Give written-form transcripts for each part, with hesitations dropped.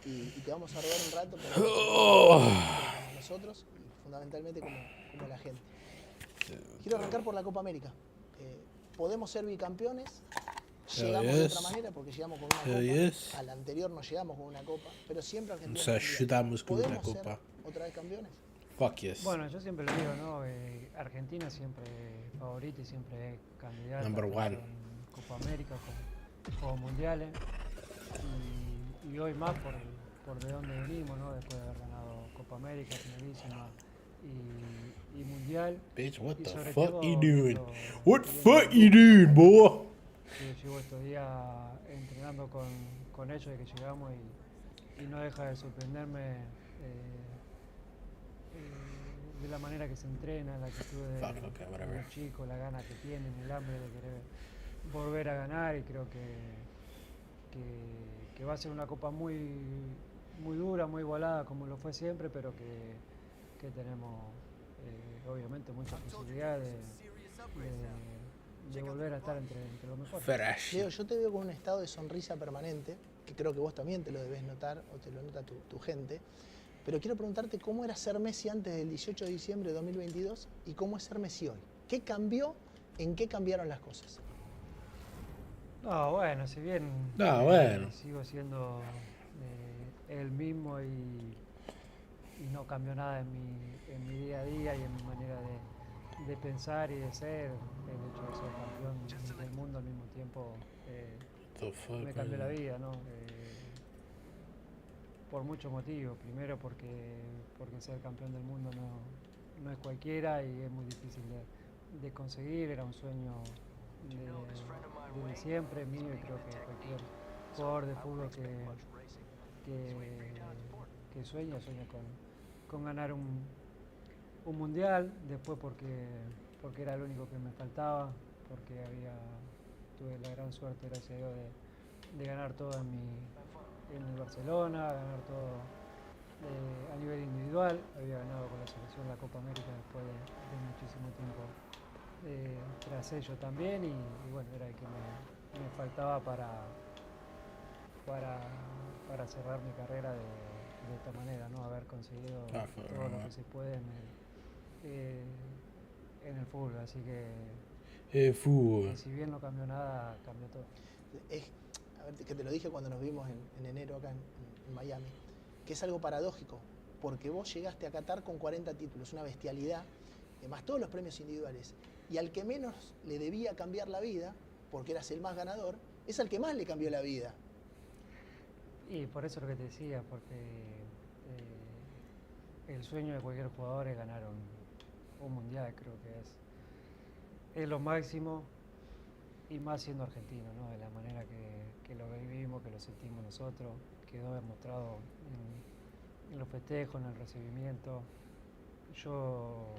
y te vamos a robar un rato para como nosotros y fundamentalmente como la gente. Quiero arrancar por la Copa América. Podemos ser bicampeones, Hell llegamos de otra yes. manera porque llegamos con una Hell copa, yes. a la anterior no llegamos con una copa, pero siempre O Argentina es sea, mundial. chutamos con una ¿Podemos ser copa. otra vez campeones? Fuck yes. Bueno, yo siempre lo digo, ¿no? Argentina siempre es favorita y siempre es candidata, Number tanto one. en Copa América como Mundiales. Y hoy más por de dónde venimos, ¿no? Después de haber ganado Copa América, finalísima y Mundial. Bitch, what Y the sobre fuck todo you doing? viendo What el fuck you grupo, doing, ¿no? boy? Que llevo estos días entrenando con ellos de que llegamos y no deja de sorprenderme de la manera que se entrena, la actitud de los chicos, la gana que tienen, el hambre de querer volver a ganar y creo que va a ser una copa muy dura, muy igualada como lo fue siempre, pero que tenemos obviamente muchas posibilidades de volver a estar entre los mejores. Fresh. Leo, yo te veo con un estado de sonrisa permanente, que creo que vos también te lo debes notar, o te lo nota tu gente. Pero quiero preguntarte cómo era ser Messi antes del 18 de diciembre de 2022 y cómo es ser Messi hoy. ¿Qué cambió? ¿En qué cambiaron las cosas? No, bueno, si bien sigo siendo el mismo y no cambió nada en mi día a día y en mi manera de pensar y de ser, el hecho de ser campeón del mundo al mismo tiempo me cambió la vida, ¿no? Por muchos motivos. Primero porque ser campeón del mundo no es cualquiera y es muy difícil de conseguir. Era un sueño de siempre mío y creo que cualquier jugador de fútbol que sueña con ganar un mundial. Después porque era lo único que me faltaba, porque tuve la gran suerte, gracias a Dios, de ganar todo en el Barcelona, ganar todo a nivel individual. Había ganado con la selección la Copa América después de muchísimo tiempo tras ello también y bueno, era el que me faltaba para cerrar mi carrera de esta manera, ¿no? Haber conseguido todo lo que se puede en el fútbol, así que Fútbol. si bien no cambió nada, cambió todo. A ver, que te lo dije cuando nos vimos en enero acá en Miami, que es algo paradójico, porque vos llegaste a Qatar con 40 títulos, una bestialidad, más todos los premios individuales, y al que menos le debía cambiar la vida, porque eras el más ganador, es al que más le cambió la vida. Y por eso es lo que te decía, porque el sueño de cualquier jugador es ganar un mundial, creo que es lo máximo, y más siendo argentino, ¿no? De la manera que lo vivimos, que lo sentimos nosotros, quedó demostrado en los festejos, en el recibimiento. Yo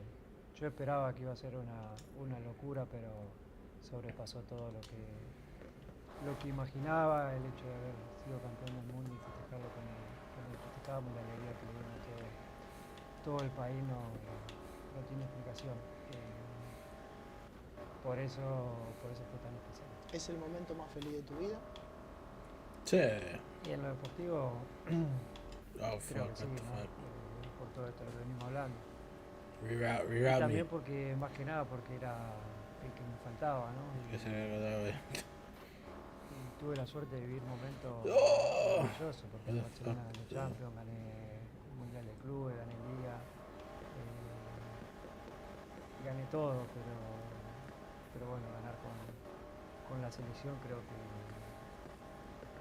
esperaba que iba a ser una locura, pero sobrepasó todo lo que imaginaba, el hecho de haber sido campeón del mundo y festejarlo como festejábamos, la alegría que le dieron a todo el país no tiene explicación. Por eso fue tan especial. ¿Es el momento más feliz de tu vida? Sí. Y en lo deportivo, creo que sí, ¿no? Por todo esto lo que venimos hablando. Y también porque, más que nada, porque era el que me faltaba, ¿no? Y tuve la suerte de vivir momentos maravillosos, porque en Barcelona gané Champions, gané el Mundial de Clubes, gané Liga, gané todo, pero bueno, ganar con la selección creo que,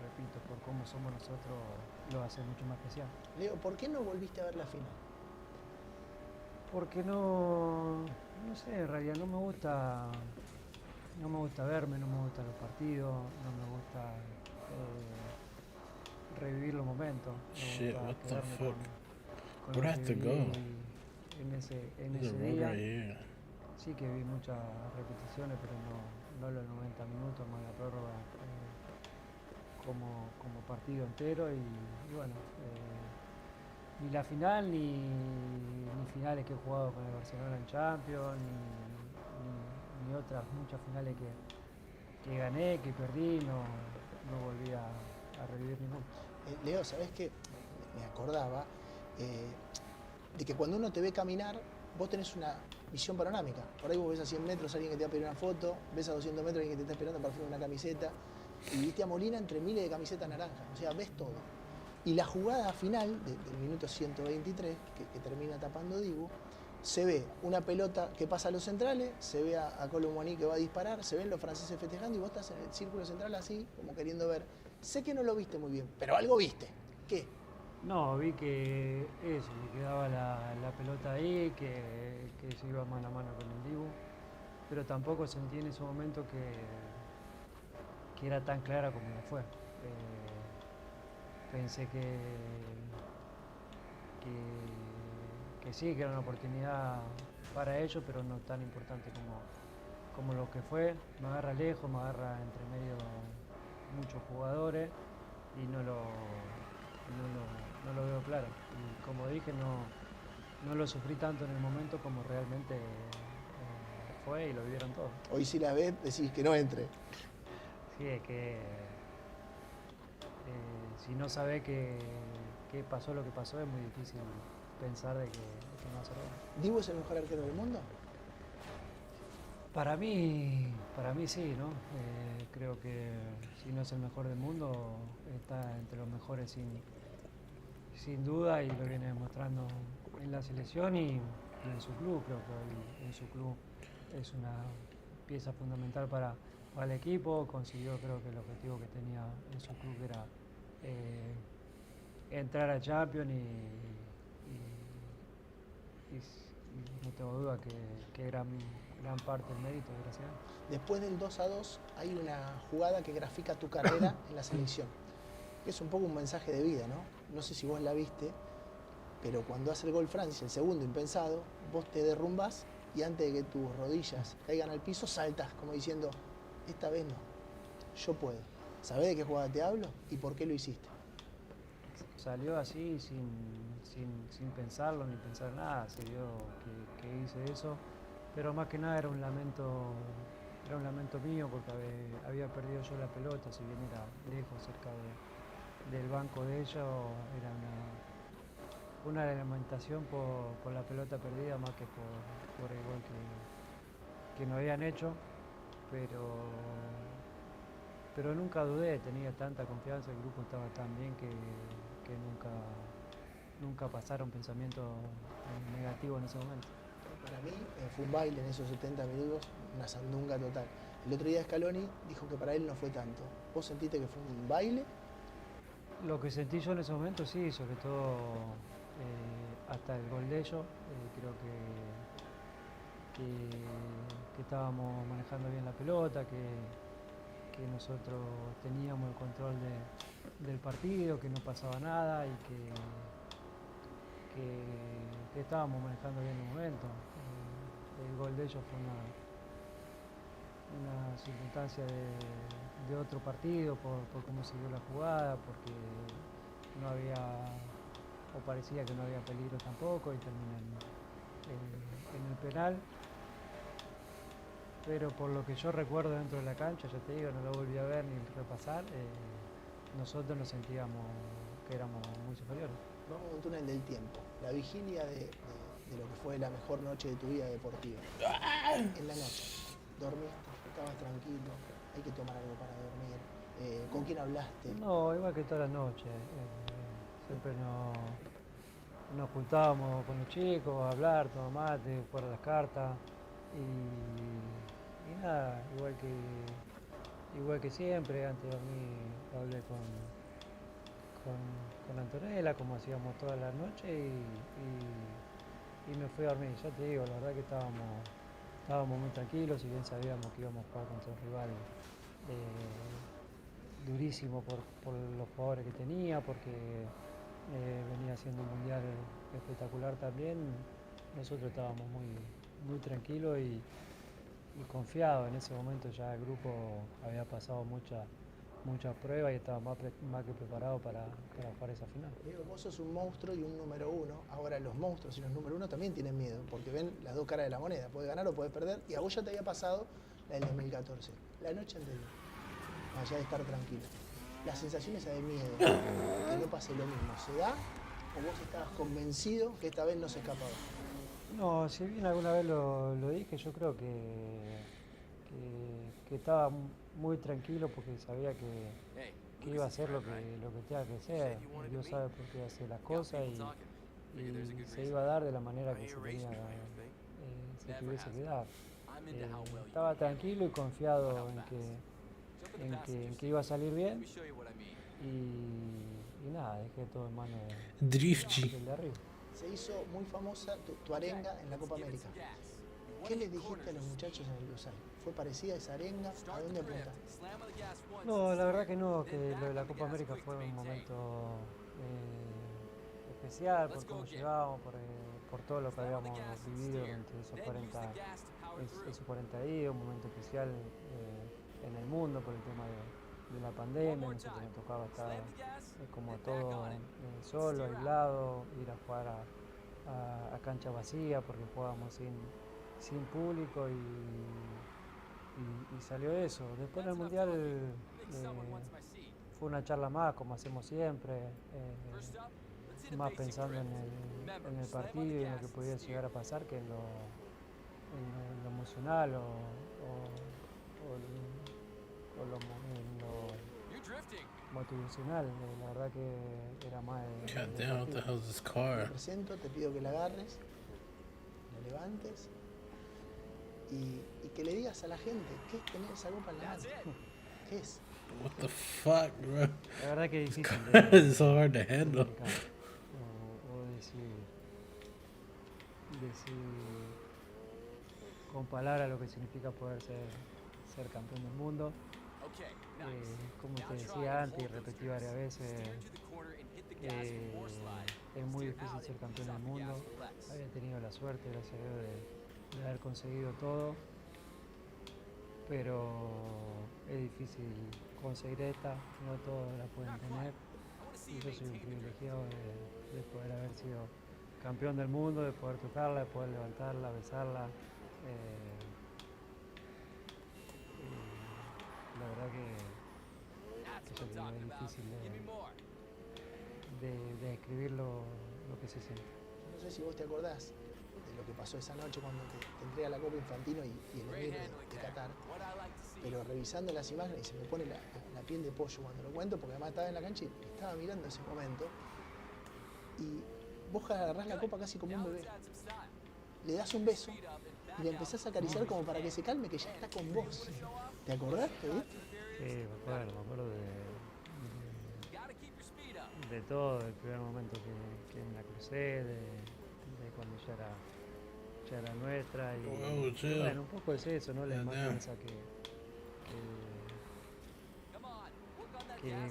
repito, por cómo somos nosotros, lo hace mucho más especial. Leo, ¿por qué no volviste a ver la final? Porque no sé, en realidad no me gusta verme, no me gustan los partidos, no me gusta revivir los momentos. Shit, what the fuck? Con Where'd I have to go? En ese día. Sí que vi muchas repeticiones, pero no los 90 minutos más la prórroga como partido entero y bueno, ni la final ni finales que he jugado con el Barcelona en Champions, ni otras muchas finales que gané, que perdí, no volví a revivir ninguno. Leo, ¿sabés qué? Me acordaba de que cuando uno te ve caminar, vos tenés una visión panorámica. Por ahí vos ves a 100 metros a alguien que te va a pedir una foto, ves a 200 metros a alguien que te está esperando para firmar una camiseta, y viste a Molina entre miles de camisetas naranjas, o sea, ves todo. Y la jugada final del minuto 123, que termina tapando Dibu, se ve una pelota que pasa a los centrales, se ve a Colomboani que va a disparar, se ven los franceses festejando y vos estás en el círculo central así, como queriendo ver. Sé que no lo viste muy bien, pero algo viste. ¿Qué? No, vi que eso, que quedaba la pelota ahí, que se iba mano a mano con el Dibu, pero tampoco sentí en ese momento que era tan clara como lo fue. Pensé que sí, que era una oportunidad para ellos, pero no tan importante como lo que fue. Me agarra lejos, me agarra entre medio muchos jugadores y no lo veo claro. Y como dije, no lo sufrí tanto en el momento como realmente fue y lo vivieron todos. Hoy si la ves, decís que no entre. Sí, es que si no sabés qué pasó lo que pasó, es muy difícil pensar de que no va a ser bueno. ¿Dibu es el mejor arquero del mundo? Para mí sí, ¿no? Creo que si no es el mejor del mundo, está entre los mejores sin duda, y lo viene demostrando en la selección y en su club. Creo que hoy en su club es una pieza fundamental para el equipo. Consiguió, creo que el objetivo que tenía en su club era entrar a Champions y no tengo duda que gran parte del mérito es gracias a él. Después del 2-2 hay una jugada que grafica tu carrera en la selección. Es un poco un mensaje de vida, ¿no? No sé si vos la viste, pero cuando hace el gol Francia, el segundo impensado, vos te derrumbás y antes de que tus rodillas caigan al piso, saltas como diciendo, esta vez no, yo puedo. ¿Sabés de qué jugada te hablo y por qué lo hiciste? Salió así sin pensarlo ni pensar nada, se vio que hice eso, pero más que nada era un lamento mío porque había perdido yo la pelota, si bien era lejos, cerca del banco de ellos, era una lamentación por la pelota perdida más que por el gol que no habían hecho, pero nunca dudé, tenía tanta confianza, el grupo estaba tan bien que nunca pasaron pensamientos negativos en ese momento. Para mí fue un baile en esos 70 minutos, una sandunga total. El otro día Scaloni dijo que para él no fue tanto. ¿Vos sentiste que fue un baile? Lo que sentí yo en ese momento sí, sobre todo hasta el gol de ellos, creo que estábamos manejando bien la pelota, que nosotros teníamos el control del partido, que no pasaba nada y que estábamos manejando bien el momento. El gol de ellos fue una circunstancia de otro partido por cómo se dio la jugada, porque no había, o parecía que no había peligro tampoco, y termina en el penal. Pero por lo que yo recuerdo dentro de la cancha, ya te digo, no lo volví a ver ni repasar, nosotros nos sentíamos que éramos muy superiores. Vamos a un túnel del tiempo, la vigilia de lo que fue la mejor noche de tu vida deportiva. En la noche, dormiste, estabas tranquilo, hay que tomar algo para dormir. ¿Con quién hablaste? No, igual que todas las noches. Siempre nos juntábamos con los chicos a hablar, tomar mate, jugar a las cartas y nada, igual que siempre. Antes de dormir hablé con Antonella, como hacíamos todas las noches, y me fui a dormir. Ya te digo, la verdad que estábamos muy tranquilos, si bien sabíamos que íbamos a jugar contra un rival durísimo por los jugadores que tenía, porque venía haciendo un mundial espectacular también. Nosotros estábamos muy tranquilos y confiados. En ese momento ya el grupo había pasado muchas pruebas y estaba más que preparado para jugar esa final. Diego, vos sos un monstruo y un número uno. Ahora los monstruos y los número uno también tienen miedo, porque ven las dos caras de la moneda. Puedes ganar o puedes perder. Y a vos ya te había pasado la del 2014, la noche anterior. Allá de estar tranquilo. la sensación esa de miedo, que no pase lo mismo, ¿se da? ¿O vos estabas convencido que esta vez no se escapaba? No, si bien alguna vez lo dije, yo creo que estaba muy tranquilo porque sabía que iba a hacer lo que tenga que hacer. Dios sabe por qué hace las cosas y se iba a dar de la manera que se tuviese que dar. Estaba tranquilo y confiado en que iba a salir bien y nada, dejé todo en manos Drifty. del de arriba. Se hizo muy famosa tu arenga en la Copa América. ¿Qué le dijiste a los muchachos en el Cruzal? ¿Fue parecida esa arenga? ¿A dónde apunta? No, la verdad que no, que lo de la Copa América fue un momento especial por cómo llegábamos, por todo lo que habíamos vivido durante esos 40 días, un momento especial en el mundo por el tema de la pandemia. Nosotros nos tocaba estar como todo solo, aislado, ir a jugar a cancha vacía porque jugábamos sin público y salió eso. Después en el Mundial fue una charla más, como hacemos siempre, más pensando en el partido y en lo que podía llegar a pasar que en lo emocional o en lo motivacional. La verdad que era más God damn, what the hell is this car? Te presento, te pido que la agarres, la levantes y que le digas a la gente qué es tener esa copa en la mano. ¿Qué es? What the fuck, bro? La verdad que es This difícil car is so hard to handle. o decir con palabras lo que significa poder ser campeón del mundo. Como te decía antes y repetí varias veces, es muy difícil ser campeón del mundo. Había tenido la suerte, gracias a Dios, de haber conseguido todo, pero es difícil conseguir esta, no todos la pueden tener. Y yo soy un privilegiado de poder haber sido campeón del mundo, de poder tocarla, de poder levantarla, besarla. La verdad que es difícil de describir lo que se siente. No sé si vos te acordás de lo que pasó esa noche cuando te entrega la Copa Infantino y el emir de Qatar, pero revisando las imágenes y se me pone la piel de pollo cuando lo cuento, porque además estaba en la cancha y estaba mirando ese momento, y vos agarrás la copa casi como un bebé, le das un beso y le empezás a acariciar como para que se calme, que ya está con vos. ¿Te acordás? ¿Te viste? Sí, me acuerdo de todo, del primer momento que me la crucé, de cuando ya era nuestra y bueno, un poco es eso, ¿no? La imagen esa que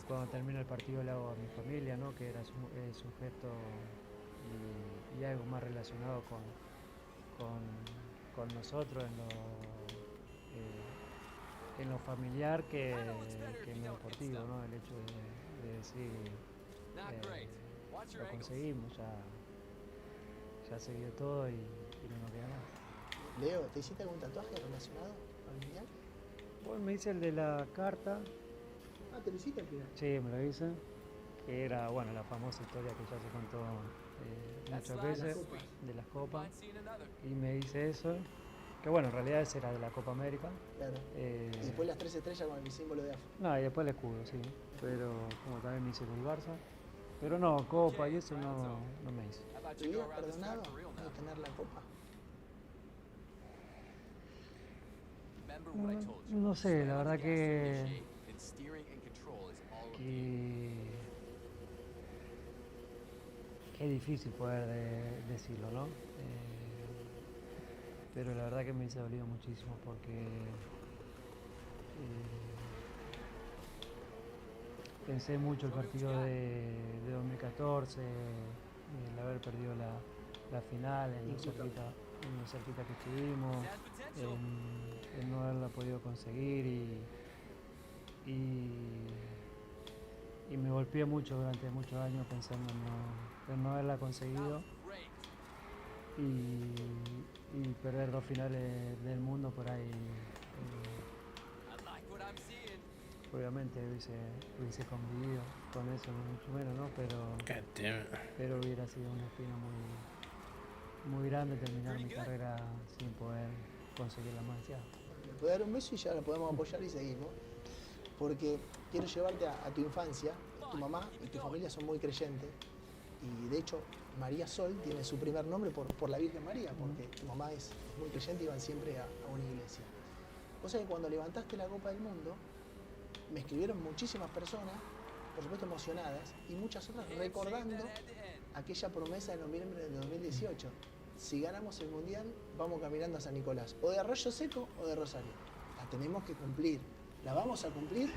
cuando termina el partido le hago a mi familia, ¿no? Que era su gesto y algo más relacionado con nosotros en lo familiar que en lo deportivo, ¿no? El hecho de decir lo conseguimos, ya se vio todo y no nos queda más. Leo, ¿te hiciste algún tatuaje relacionado al mundial? Bueno, me hice el de la carta. Ah, ¿te lo hiciste al final? Sí, me lo hice, que era, bueno, la famosa historia que ya se contó muchas veces, de las copas, y me hice eso, que bueno, en realidad ese era de la Copa América. Claro. Y después las 3 estrellas con el símbolo de AFA. No, y después el escudo, sí, pero como también me hice el Barça, pero no, Copa y eso no me hice. ¿Te hubieras perdonado no tener la copa? No sé, la verdad que es difícil poder decirlo, ¿no? Pero la verdad que me hizo dolido muchísimo porque pensé mucho el partido de 2014, el haber perdido la final, en lo cerquita que estuvimos, en no haberla podido conseguir y me golpeé mucho durante muchos años pensando en no haberla conseguido y perder 2 finales del mundo por ahí obviamente hubiese convivido con eso, mucho menos, ¿no? God damn it. Pero hubiera sido una espina muy grande terminar mi carrera sin poder conseguir la maestría. Le puedo dar un beso y ya la podemos apoyar y seguimos. Porque quiero llevarte a tu infancia. Tu mamá y tu familia son muy creyentes. Y de hecho, María Sol tiene su primer nombre por la Virgen María, porque tu mamá es muy creyente y van siempre a una iglesia. Cosa que cuando levantaste la Copa del Mundo, me escribieron muchísimas personas, por supuesto emocionadas, y muchas otras recordando aquella promesa de noviembre de 2018. Si ganamos el Mundial, vamos caminando a San Nicolás, o de Arroyo Seco o de Rosario. La tenemos que cumplir. La vamos a cumplir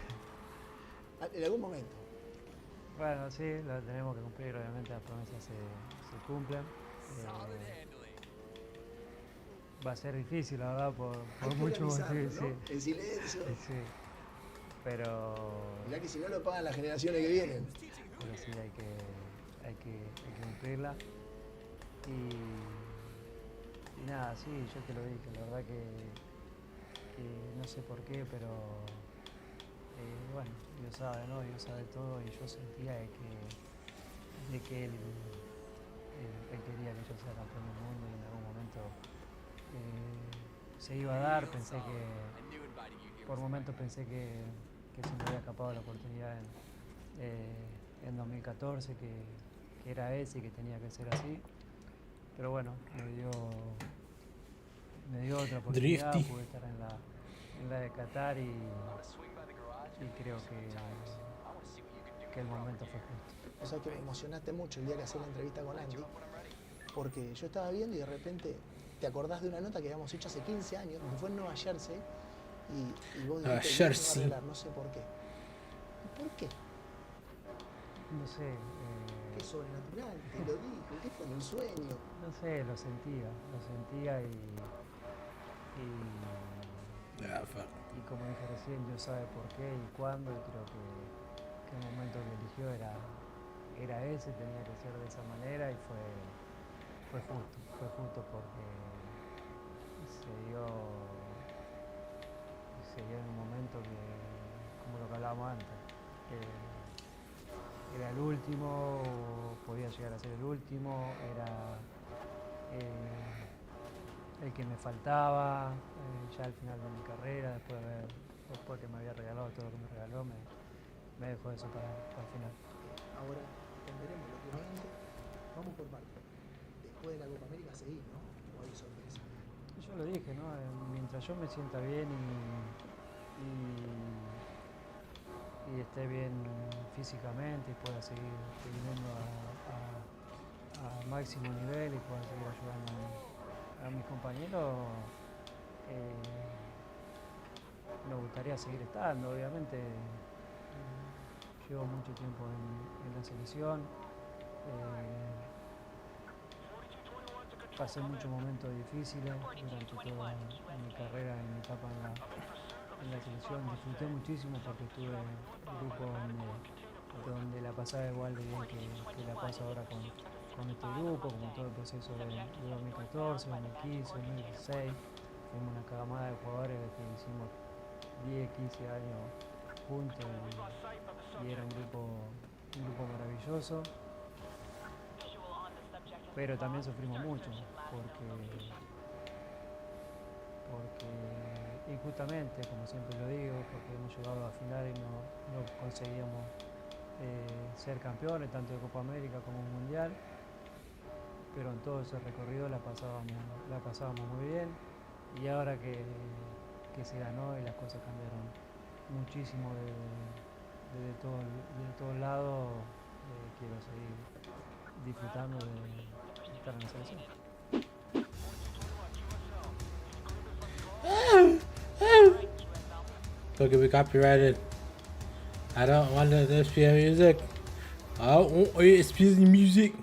en algún momento. Bueno, sí, lo tenemos que cumplir, obviamente las promesas se cumplen. Va a ser difícil, la verdad, por mucho motivo. ¿No? Sí. El silencio. Sí. Pero Mirá que si no lo pagan las generaciones que vienen. pero sí hay que cumplirla. Y nada, sí, yo te lo dije, la verdad que no sé por qué, pero bueno, Dios sabe, ¿no? Dios sabe todo y yo sentía de que él quería que yo sea campeón del mundo y en algún momento se iba a dar. Por momentos pensé que se me había escapado la oportunidad en 2014, que era ese y que tenía que ser así. Pero bueno, me dio otra oportunidad, Drifty. pude estar en la de Qatar y creo que el momento fue justo. O sea que me emocionaste mucho el día que hacía la entrevista con Andy, porque yo estaba viendo y de repente te acordás de una nota que habíamos hecho hace 15 años, que fue en Nueva Jersey, y vos Nueva dijiste, Jersey. no sé por qué. ¿Y por qué? No sé, ¿Qué sobrenatural? Te lo dijo, ¿qué fue en el sueño? no sé, lo sentía y Yeah, fuck. y como dije recién, Dios sabe por qué y cuándo, y creo que el momento que eligió era ese, tenía que ser de esa manera y fue justo porque se dio en un momento que, como lo que hablábamos antes, que era el último, o podía llegar a ser el último, era el que me faltaba ya al final de mi carrera, después que me había regalado todo lo que me regaló, me dejó eso para el final. Ahora entenderemos lo que viene. Vamos por partes. Después de la Copa América seguís, ¿no? ¿O hay sorpresa? Yo lo dije, ¿no? Mientras yo me sienta bien y esté bien físicamente y pueda seguir yendo a máximo nivel y pueda seguir ayudando a mis compañeros, me gustaría seguir estando. Obviamente llevo mucho tiempo en la selección, pasé muchos momentos difíciles durante toda mi carrera, en mi etapa en la selección. Disfruté muchísimo porque estuve en un grupo donde la pasaba igual de bien que la paso ahora con este grupo, como todo el proceso de 2014, 2015, 2016. Fuimos una camada de jugadores que hicimos 10, 15 años juntos y era un grupo maravilloso. Pero también sufrimos mucho porque injustamente, como siempre lo digo, porque hemos llegado a final y no conseguíamos ser campeones tanto de Copa América como Mundial, pero en todo ese recorrido la pasábamos muy bien, y ahora que se ganó y las cosas cambiaron muchísimo de todos lados, quiero seguir disfrutando de estar en la selección. Don't get me copyrighted. I don't want to spell music. I don't want to spell music.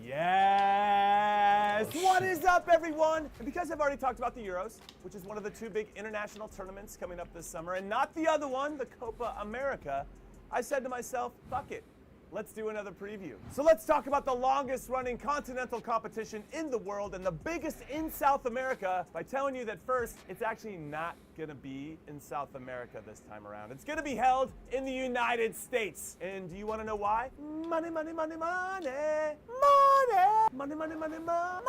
Yes! What is up, everyone? And because I've already talked about the Euros, which is one of the two big international tournaments coming up this summer, and not the other one, the Copa America, I said to myself, fuck it. let's do another preview. So let's talk about the longest running continental competition in the world and the biggest in South America by telling you that first, it's actually not gonna be in South America this time around. It's gonna be held in the United States. And do you wanna know why? Money, money, money, money, money, money, money, money, money.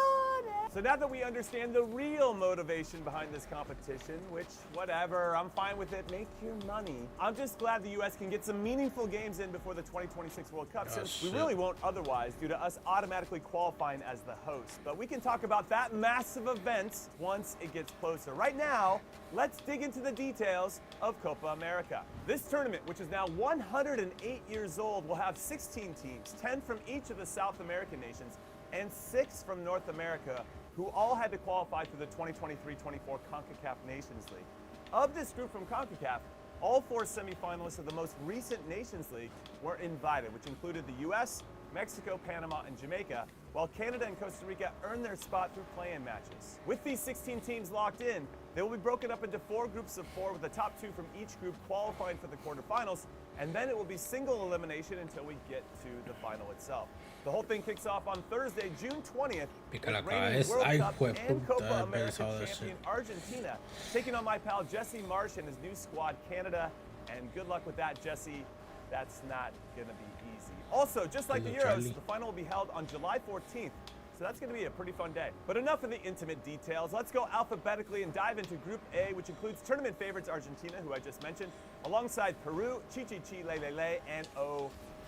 So now that we understand the real motivation behind this competition, which, whatever, I'm fine with it, make your money. I'm just glad the US can get some meaningful games in before the 2026 World Cup, since we really won't otherwise due to us automatically qualifying as the host. But we can talk about that massive event once it gets closer. Right now, let's dig into the details of Copa America. This tournament, which is now 108 years old, will have 16 teams, 10 from each of the South American nations, and 6 from North America, who all had to qualify for the 2023-24 CONCACAF Nations League. Of this group from CONCACAF, all 4 semifinalists of the most recent Nations League were invited, which included the US, Mexico, Panama, and Jamaica, while Canada and Costa Rica earned their spot through play-in matches. With these 16 teams locked in, they will be broken up into 4 groups of 4, with the top 2 from each group qualifying for the quarterfinals, and then it will be single elimination until we get to the final itself. The whole thing kicks off on Thursday, June 20th, with reigning World Cup and Copa America champion Argentina taking on my pal Jesse Marsh and his new squad, Canada. And good luck with that, Jesse. That's not gonna be easy. Also, just like the Euros, the final will be held on July 14th. So that's going to be a pretty fun day. But enough of the intimate details. Let's go alphabetically and dive into Group A, which includes tournament favorites Argentina, who I just mentioned, alongside Peru, Chi-Chi-Chi, Lele, and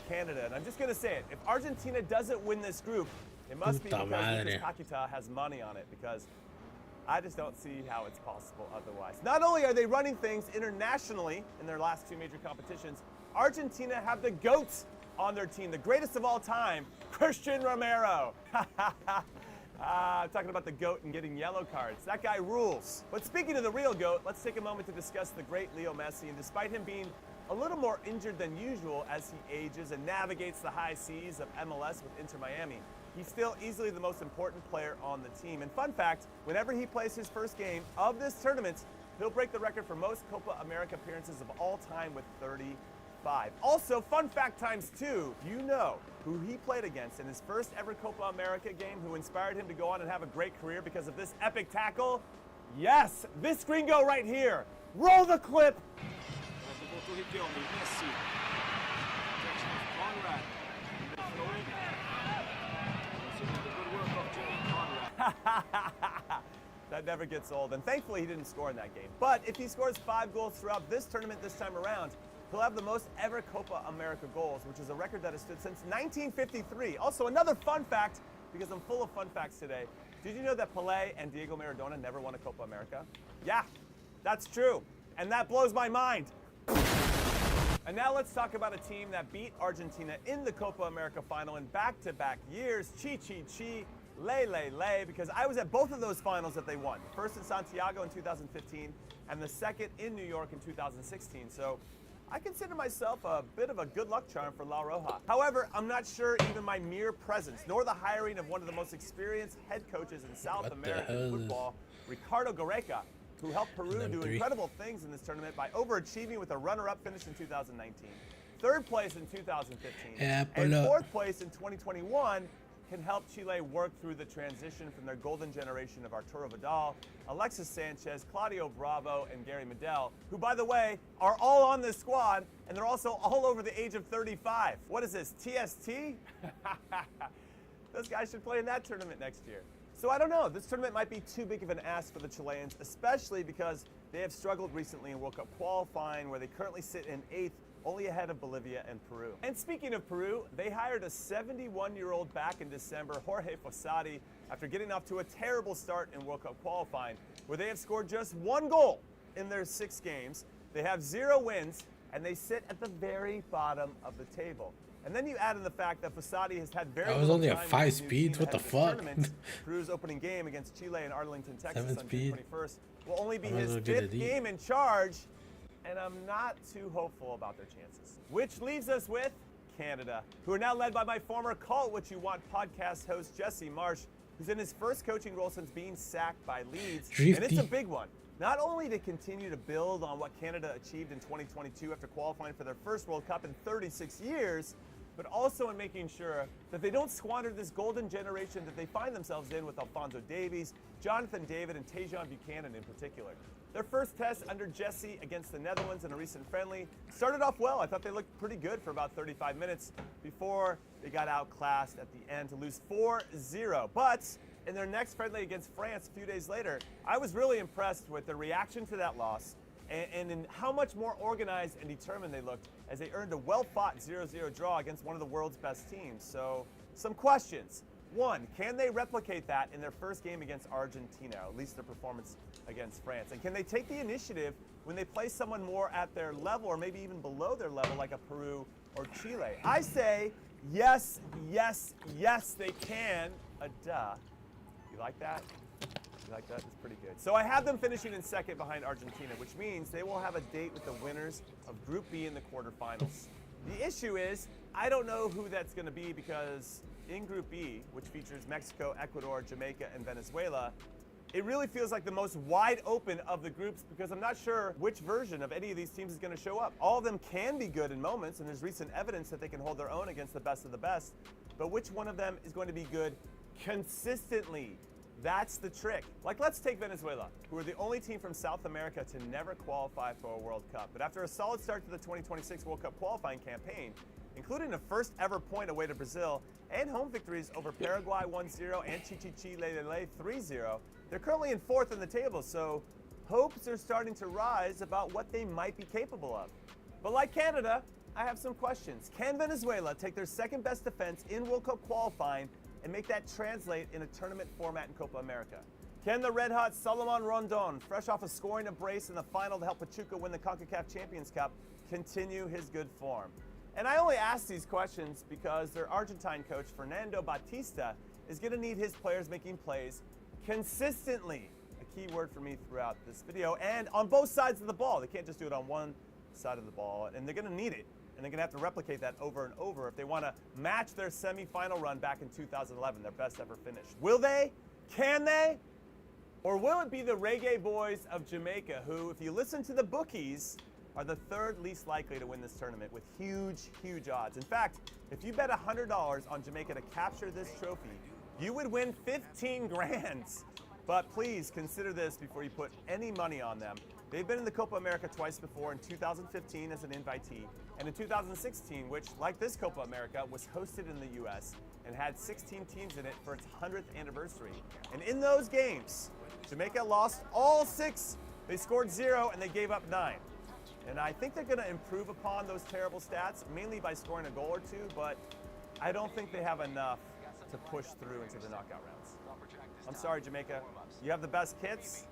Canada. And I'm just going to say it. If Argentina doesn't win this group, it must be because Lucas Paquetá has money on it, because I just don't see how it's possible otherwise. Not only are they running things internationally in their last 2 major competitions, Argentina have the GOATs on their team, the greatest of all time, Christian Romero. Talking about the GOAT and getting yellow cards. That guy rules. But speaking of the real GOAT, let's take a moment to discuss the great Leo Messi. And despite him being a little more injured than usual as he ages and navigates the high seas of MLS with Inter Miami, he's still easily the most important player on the team. And fun fact, whenever he plays his first game of this tournament, he'll break the record for most Copa America appearances of all time with 35. Also, fun fact times 2, you know who he played against in his first ever Copa America game, who inspired him to go on and have a great career because of this epic tackle? Yes, this gringo right here. Roll the clip. That never gets old, and thankfully he didn't score in that game. But if he scores 5 goals throughout this tournament this time around, he'll have the most ever Copa America goals, which is a record that has stood since 1953. Also, another fun fact, because I'm full of fun facts today. Did you know that Pelé and Diego Maradona never won a Copa America? Yeah, that's true, and that blows my mind. And now let's talk about a team that beat Argentina in the Copa America final in back-to-back years, Chi-Chi-Chi, Lele, because I was at both of those finals that they won. The first in Santiago in 2015, and the second in New York in 2016. So I consider myself a bit of a good luck charm for La Roja. However, I'm not sure even my mere presence, nor the hiring of one of the most experienced head coaches in South American football, Ricardo Gareca, who helped Peru do incredible things in this tournament by overachieving with a runner-up finish in 2019, 3rd place in 2015, and 4th place in 2021, can help Chile work through the transition from their golden generation of Arturo Vidal, Alexis Sanchez, Claudio Bravo, and Gary Medel, who, by the way, are all on this squad, and they're also all over the age of 35. What is this, TST? Those guys should play in that tournament next year. So I don't know, this tournament might be too big of an ask for the Chileans, especially because they have struggled recently in World Cup qualifying, where they currently sit in 8th, only ahead of Bolivia and Peru. And speaking of Peru, they hired a 71-year-old back in December, Jorge Fossati, after getting off to a terrible start in World Cup qualifying, where they have scored just 1 goal in their 6 games. They have 0 wins, and they sit at the very bottom of the table. And then you add in the fact that Fossati has had very little time. That was only at 5 speeds. What the fuck? Peru's opening game against Chile in Arlington, Texas on June 21st will only be his 5th game in charge, and I'm not too hopeful about their chances. Which leaves us with Canada, who are now led by my former Call It What You Want podcast host, Jesse Marsh, who's in his first coaching role since being sacked by Leeds. And it's a big one. Not only to continue to build on what Canada achieved in 2022 after qualifying for their first World Cup in 36 years, but also in making sure that they don't squander this golden generation that they find themselves in with Alphonso Davies, Jonathan David, and Tajon Buchanan in particular. Their first test under Jesse against the Netherlands in a recent friendly started off well. I thought they looked pretty good for about 35 minutes before they got outclassed at the end to lose 4-0. But in their next friendly against France a few days later, I was really impressed with the reaction to that loss and in how much more organized and determined they looked as they earned a well-fought 0-0 draw against one of the world's best teams. So, some questions. One, can they replicate that in their first game against Argentina, or at least their performance against France? And can they take the initiative when they play someone more at their level or maybe even below their level like a Peru or Chile? I say yes, yes, yes, they can. Duh. You like that? You like that? It's pretty good. So I have them finishing in second behind Argentina, which means they will have a date with the winners of Group B in the quarterfinals. The issue is, I don't know who that's going to be because in Group B, which features Mexico, Ecuador, Jamaica, and Venezuela, it really feels like the most wide open of the groups because I'm not sure which version of any of these teams is going to show up. All of them can be good in moments, and there's recent evidence that they can hold their own against the best of the best, but which one of them is going to be good consistently? That's the trick. Like, let's take Venezuela, who are the only team from South America to never qualify for a World Cup. But after a solid start to the 2026 World Cup qualifying campaign, including a first ever point away to Brazil and home victories over Paraguay 1-0 and Chile 3-0, they're currently in fourth in the table, so hopes are starting to rise about what they might be capable of. But like Canada, I have some questions. Can Venezuela take their second best defense in World Cup qualifying and make that translate in a tournament format in Copa America? Can the red-hot Salomon Rondon, fresh off of scoring a brace in the final to help Pachuca win the CONCACAF Champions Cup, continue his good form? And I only ask these questions because their Argentine coach, Fernando Batista, is going to need his players making plays consistently. A key word for me throughout this video, and on both sides of the ball. They can't just do it on one side of the ball, and they're going to need it. And they're going to have to replicate that over and over if they want to match their semifinal run back in 2011, their best ever finish. Will they? Can they? Or will it be the Reggae Boys of Jamaica, who, if you listen to the bookies, are the third least likely to win this tournament with huge, huge odds. In fact, if you bet $100 on Jamaica to capture this trophy, you would win 15 grand. But please consider this before you put any money on them. They've been in the Copa America twice before, in 2015 as an invitee, and in 2016, which, like this Copa America, was hosted in the US and had 16 teams in it for its 100th anniversary. And in those games, Jamaica lost all 6. They scored 0 and they gave up 9. And I think they're going to improve upon those terrible stats, mainly by scoring a goal or two, but I don't think they have enough to push through into the knockout rounds. I'm sorry, Jamaica. You have the best kits,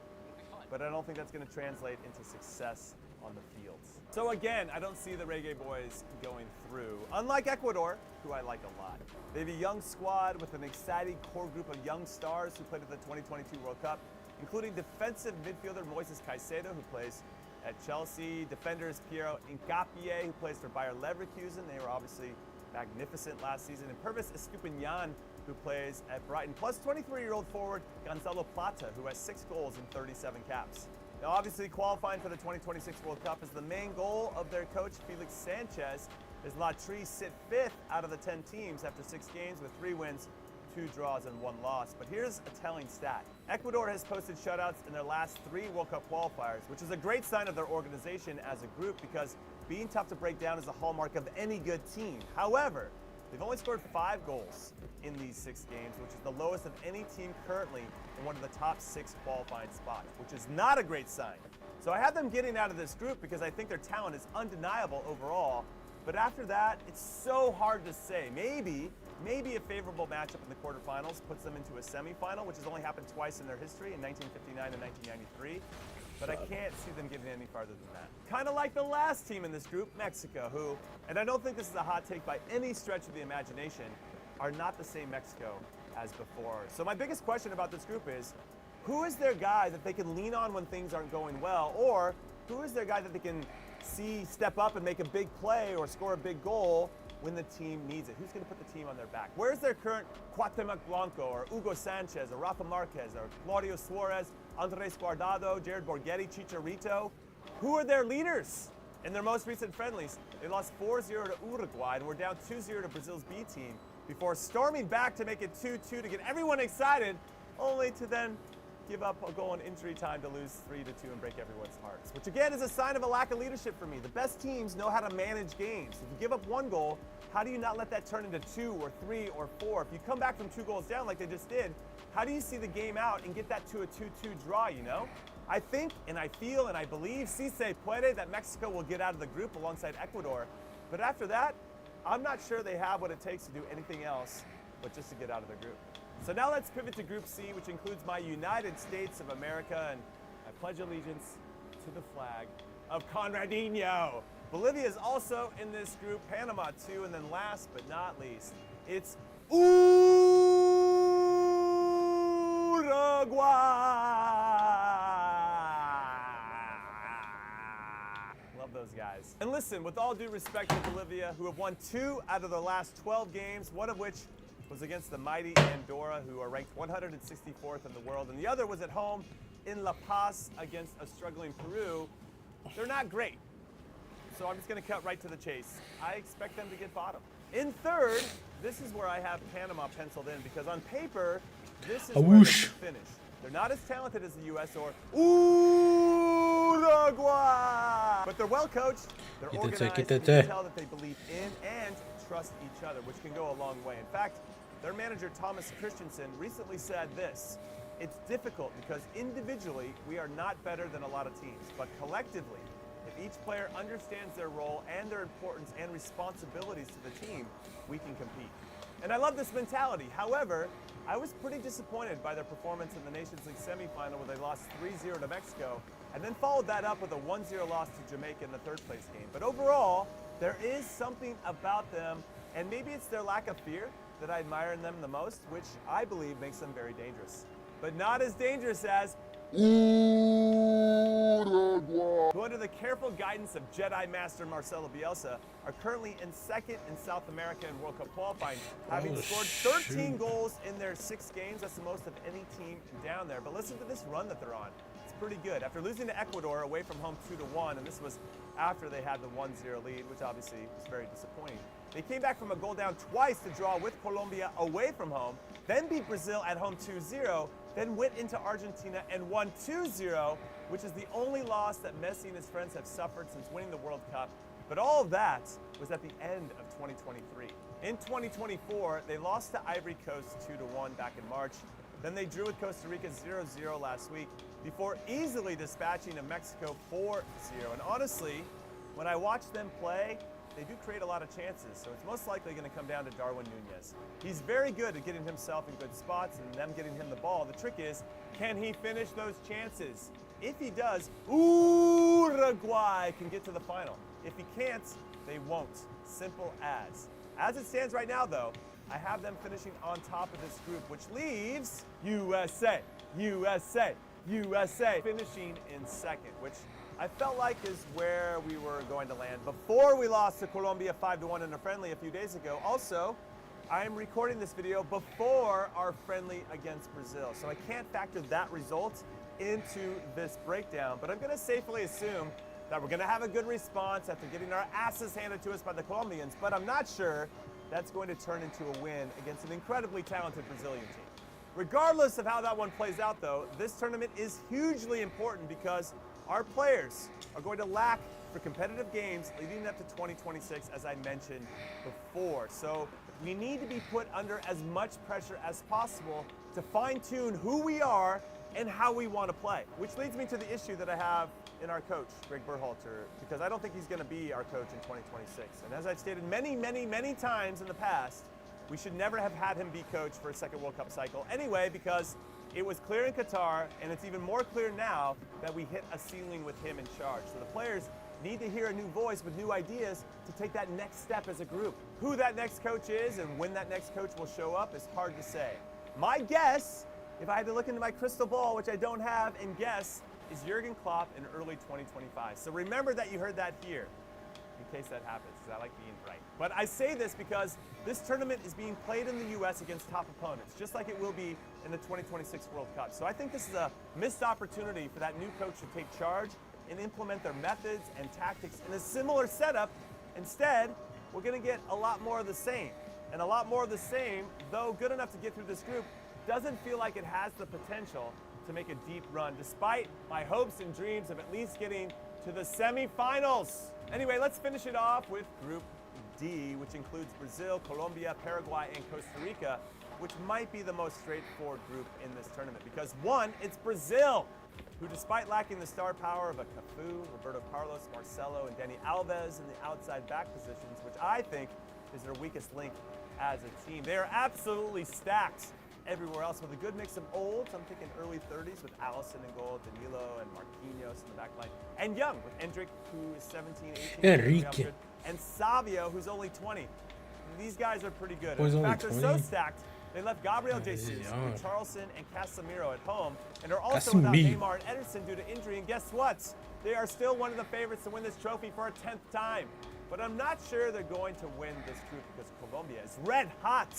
but I don't think that's going to translate into success on the fields. So again, I don't see the Reggae Boys going through, unlike Ecuador, who I like a lot. They have a young squad with an exciting core group of young stars who played at the 2022 World Cup, including defensive midfielder Moises Caicedo, who plays at Chelsea, defenders Piero Hincapié, who plays for Bayer Leverkusen. They were obviously magnificent last season, and Pervis Estupiñán, who plays at Brighton, plus 23-year-old forward Gonzalo Plata, who has 6 goals and 37 caps. Now, obviously, qualifying for the 2026 World Cup is the main goal of their coach, Felix Sanchez, as La Tri sit 5th out of the 10 teams after 6 games with 3 wins, 2 draws, and 1 loss. But here's a telling stat. Ecuador has posted shutouts in their last 3 World Cup qualifiers, which is a great sign of their organization as a group because being tough to break down is a hallmark of any good team. However, they've only scored 5 goals in these 6 games, which is the lowest of any team currently in one of the top 6 qualifying spots, which is not a great sign. So I have them getting out of this group because I think their talent is undeniable overall. But after that, it's so hard to say. Maybe a favorable matchup in the quarterfinals puts them into a semifinal, which has only happened twice in their history, in 1959 and 1993. But I can't see them getting any farther than that. Kind of like the last team in this group, Mexico, who, and I don't think this is a hot take by any stretch of the imagination, are not the same Mexico as before. So my biggest question about this group is, who is their guy that they can lean on when things aren't going well? Or who is their guy that they can see step up and make a big play or score a big goal when the team needs it? Who's going to put the team on their back? Where's their current Cuauhtemoc Blanco or Hugo Sanchez or Rafa Marquez or Claudio Suarez, Andres Guardado, Jared Borghetti, Chicharito? Who are their leaders in their most recent friendlies? They lost 4-0 to Uruguay and were down 2-0 to Brazil's B team before storming back to make it 2-2 to get everyone excited, only to then give up a goal in injury time to lose 3-2 and break everyone's hearts, which again is a sign of a lack of leadership for me. The best teams know how to manage games. If you give up one goal, how do you not let that turn into 2 or 3 or 4? If you come back from 2 goals down like they just did, how do you see the game out and get that to a 2-2 draw, you know? I think and I feel and I believe, si se puede, that Mexico will get out of the group alongside Ecuador. But after that, I'm not sure they have what it takes to do anything else but just to get out of the group. So now let's pivot to Group C, which includes my United States of America, and I pledge allegiance to the flag of Conradinho. Bolivia is also in this group, Panama too, and then last but not least, it's Uruguay. Love those guys. And listen, with all due respect to Bolivia, who have won 2 out of their last 12 games, one of which was against the mighty Andorra, who are ranked 164th in the world, and the other was at home in La Paz against a struggling Peru. They're not great. So I'm just going to cut right to the chase. I expect them to get bottom. In third, this is where I have Panama penciled in, because on paper, this is where they can finish. They're not as talented as the U.S. or Uruguay, but they're well coached, they're organized, and you can tell that they believe in and trust each other, which can go a long way. In fact, their manager, Thomas Christensen, recently said this: it's difficult because individually we are not better than a lot of teams, but collectively, if each player understands their role and their importance and responsibilities to the team, we can compete. And I love this mentality. However, I was pretty disappointed by their performance in the Nations League semifinal, where they lost 3-0 to Mexico, and then followed that up with a 1-0 loss to Jamaica in the third place game. But overall, there is something about them, and maybe it's their lack of fear that I admire in them the most, which I believe makes them very dangerous. But not as dangerous as Uruguay, who under the careful guidance of Jedi Master Marcelo Bielsa are currently in second in South America in World Cup qualifying, having scored 13 goals in their 6 games. That's the most of any team down there. But listen to this run that they're on. It's pretty good. After losing to Ecuador away from home 2-1, and this was after they had the 1-0 lead, which obviously was very disappointing. They came back from a goal down twice to draw with Colombia away from home, then beat Brazil at home 2-0, then went into Argentina and won 2-0, which is the only loss that Messi and his friends have suffered since winning the World Cup. But all of that was at the end of 2023. In 2024, they lost to Ivory Coast 2-1 back in March. Then they drew with Costa Rica 0-0 last week before easily dispatching of Mexico 4-0. And honestly, when I watch them play, they do create a lot of chances, so it's most likely going to come down to Darwin Nunez. He's very good at getting himself in good spots and them getting him the ball. The trick is, can he finish those chances? If he does, Uruguay can get to the final. If he can't, they won't. Simple as. As it stands right now, though, I have them finishing on top of this group, which leaves USA, USA, USA finishing in second, which I felt like is where we were going to land before we lost to Colombia 5-1 in a friendly a few days ago. Also, I am recording this video before our friendly against Brazil, so I can't factor that result into this breakdown, but I'm going to safely assume that we're going to have a good response after getting our asses handed to us by the Colombians, but I'm not sure that's going to turn into a win against an incredibly talented Brazilian team. Regardless of how that one plays out, though, this tournament is hugely important because our players are going to lack for competitive games leading up to 2026, as I mentioned before. So we need to be put under as much pressure as possible to fine-tune who we are and how we want to play. Which leads me to the issue that I have in our coach, Greg Berhalter, because I don't think he's going to be our coach in 2026. And as I've stated many, many, many times in the past, we should never have had him be coach for a second World Cup cycle anyway, because it was clear in Qatar, and it's even more clear now that we hit a ceiling with him in charge. So the players need to hear a new voice with new ideas to take that next step as a group. Who that next coach is and when that next coach will show up is hard to say. My guess, if I had to look into my crystal ball, which I don't have, and guess, is Jurgen Klopp in early 2025. So remember that you heard that here, in case that happens, because I like being right. But I say this because this tournament is being played in the U.S. against top opponents, just like it will be in the 2026 World Cup. So I think this is a missed opportunity for that new coach to take charge and implement their methods and tactics in a similar setup Instead, we're going to get a lot more of the same. And a lot more of the same, though good enough to get through this group, doesn't feel like it has the potential to make a deep run, despite my hopes and dreams of at least getting to the semifinals. Anyway, let's finish it off with Group D, which includes Brazil, Colombia, Paraguay, and Costa Rica, which might be the most straightforward group in this tournament because one, it's Brazil, who despite lacking the star power of a Cafu, Roberto Carlos, Marcelo, and Dani Alves in the outside back positions, which I think is their weakest link as a team. They are absolutely stacked everywhere else with a good mix of olds. I'm thinking early 30s with Allison in goal, Danilo and Marquinhos in the back line, and young with Endrick, who is 17, 18, Enrique. and Savio, who's only 20. These guys are pretty good. Who's In only fact, they're 20? so stacked, they left Gabriel Jesus, young. Richarlison, and Casemiro at home, and are also without Casemiro. Neymar and Ederson due to injury. And guess what? They are still one of the favorites to win this trophy for a 10th time. But I'm not sure they're going to win this group because Colombia is red hot.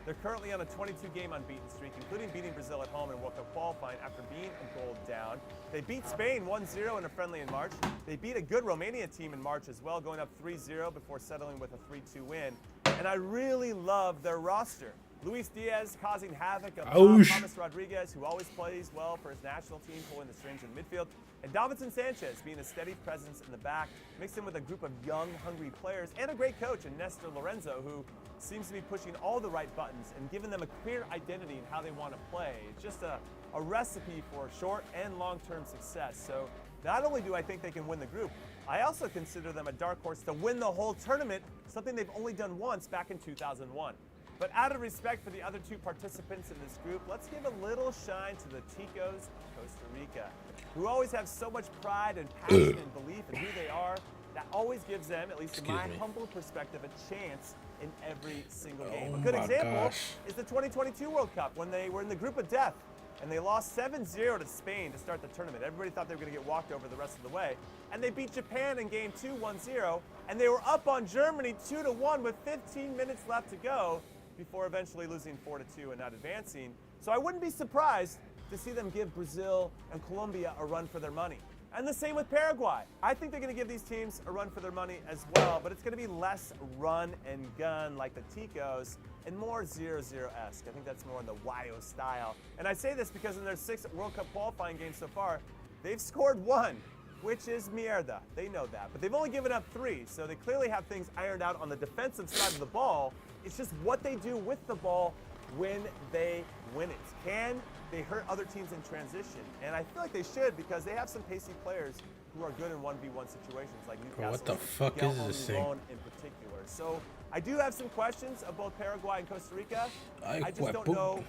They're currently on a 22-game unbeaten streak, including beating Brazil at home in World Cup qualifying after being a goal down. They beat Spain 1-0 in a friendly in March. They beat a good Romania team in March as well, going up 3-0 before settling with a 3-2 win. And I really love their roster. Luis Diaz causing havoc up top, Thomas Rodriguez, who always plays well for his national team, pulling the strings in midfield, and Davinson Sanchez being a steady presence in the back, mixed in with a group of young, hungry players, and a great coach in Nestor Lorenzo, who seems to be pushing all the right buttons and giving them a clear identity in how they want to play. It's just a recipe for short and long-term success. So not only do I think they can win the group, I also consider them a dark horse to win the whole tournament, something they've only done once back in 2001. But out of respect for the other two participants in this group, let's give a little shine to the Ticos of Costa Rica, who always have so much pride and passion and belief in who they are. That always gives them, at least in my humble perspective, a chance in every single game. A good example is the 2022 World Cup when they were in the group of death and they lost 7-0 to Spain to start the tournament. Everybody thought they were going to get walked over the rest of the way. And they beat Japan in game 2, 1-0, and they were up on Germany 2-1 with 15 minutes left to go before eventually losing 4-2 and not advancing. So I wouldn't be surprised to see them give Brazil and Colombia a run for their money. And the same with Paraguay. I think they're going to give these teams a run for their money as well, but it's going to be less run and gun like the Ticos and more 0-0-esque. I think that's more in the yugioh style. And I say this because in their 6 World Cup qualifying games so far, they've scored 1, which is mierda. They know that. But they've only given up 3, so they clearly have things ironed out on the defensive side of the ball. It's just what they do with the ball when they win it. Can they hurt other teams in transition? And I feel like they should because they have some pacey players who are good in 1v1 situations like Newcastle. What the fuck is this thing? In particular. So I do have some questions of both Paraguay and Costa Rica. I just don't know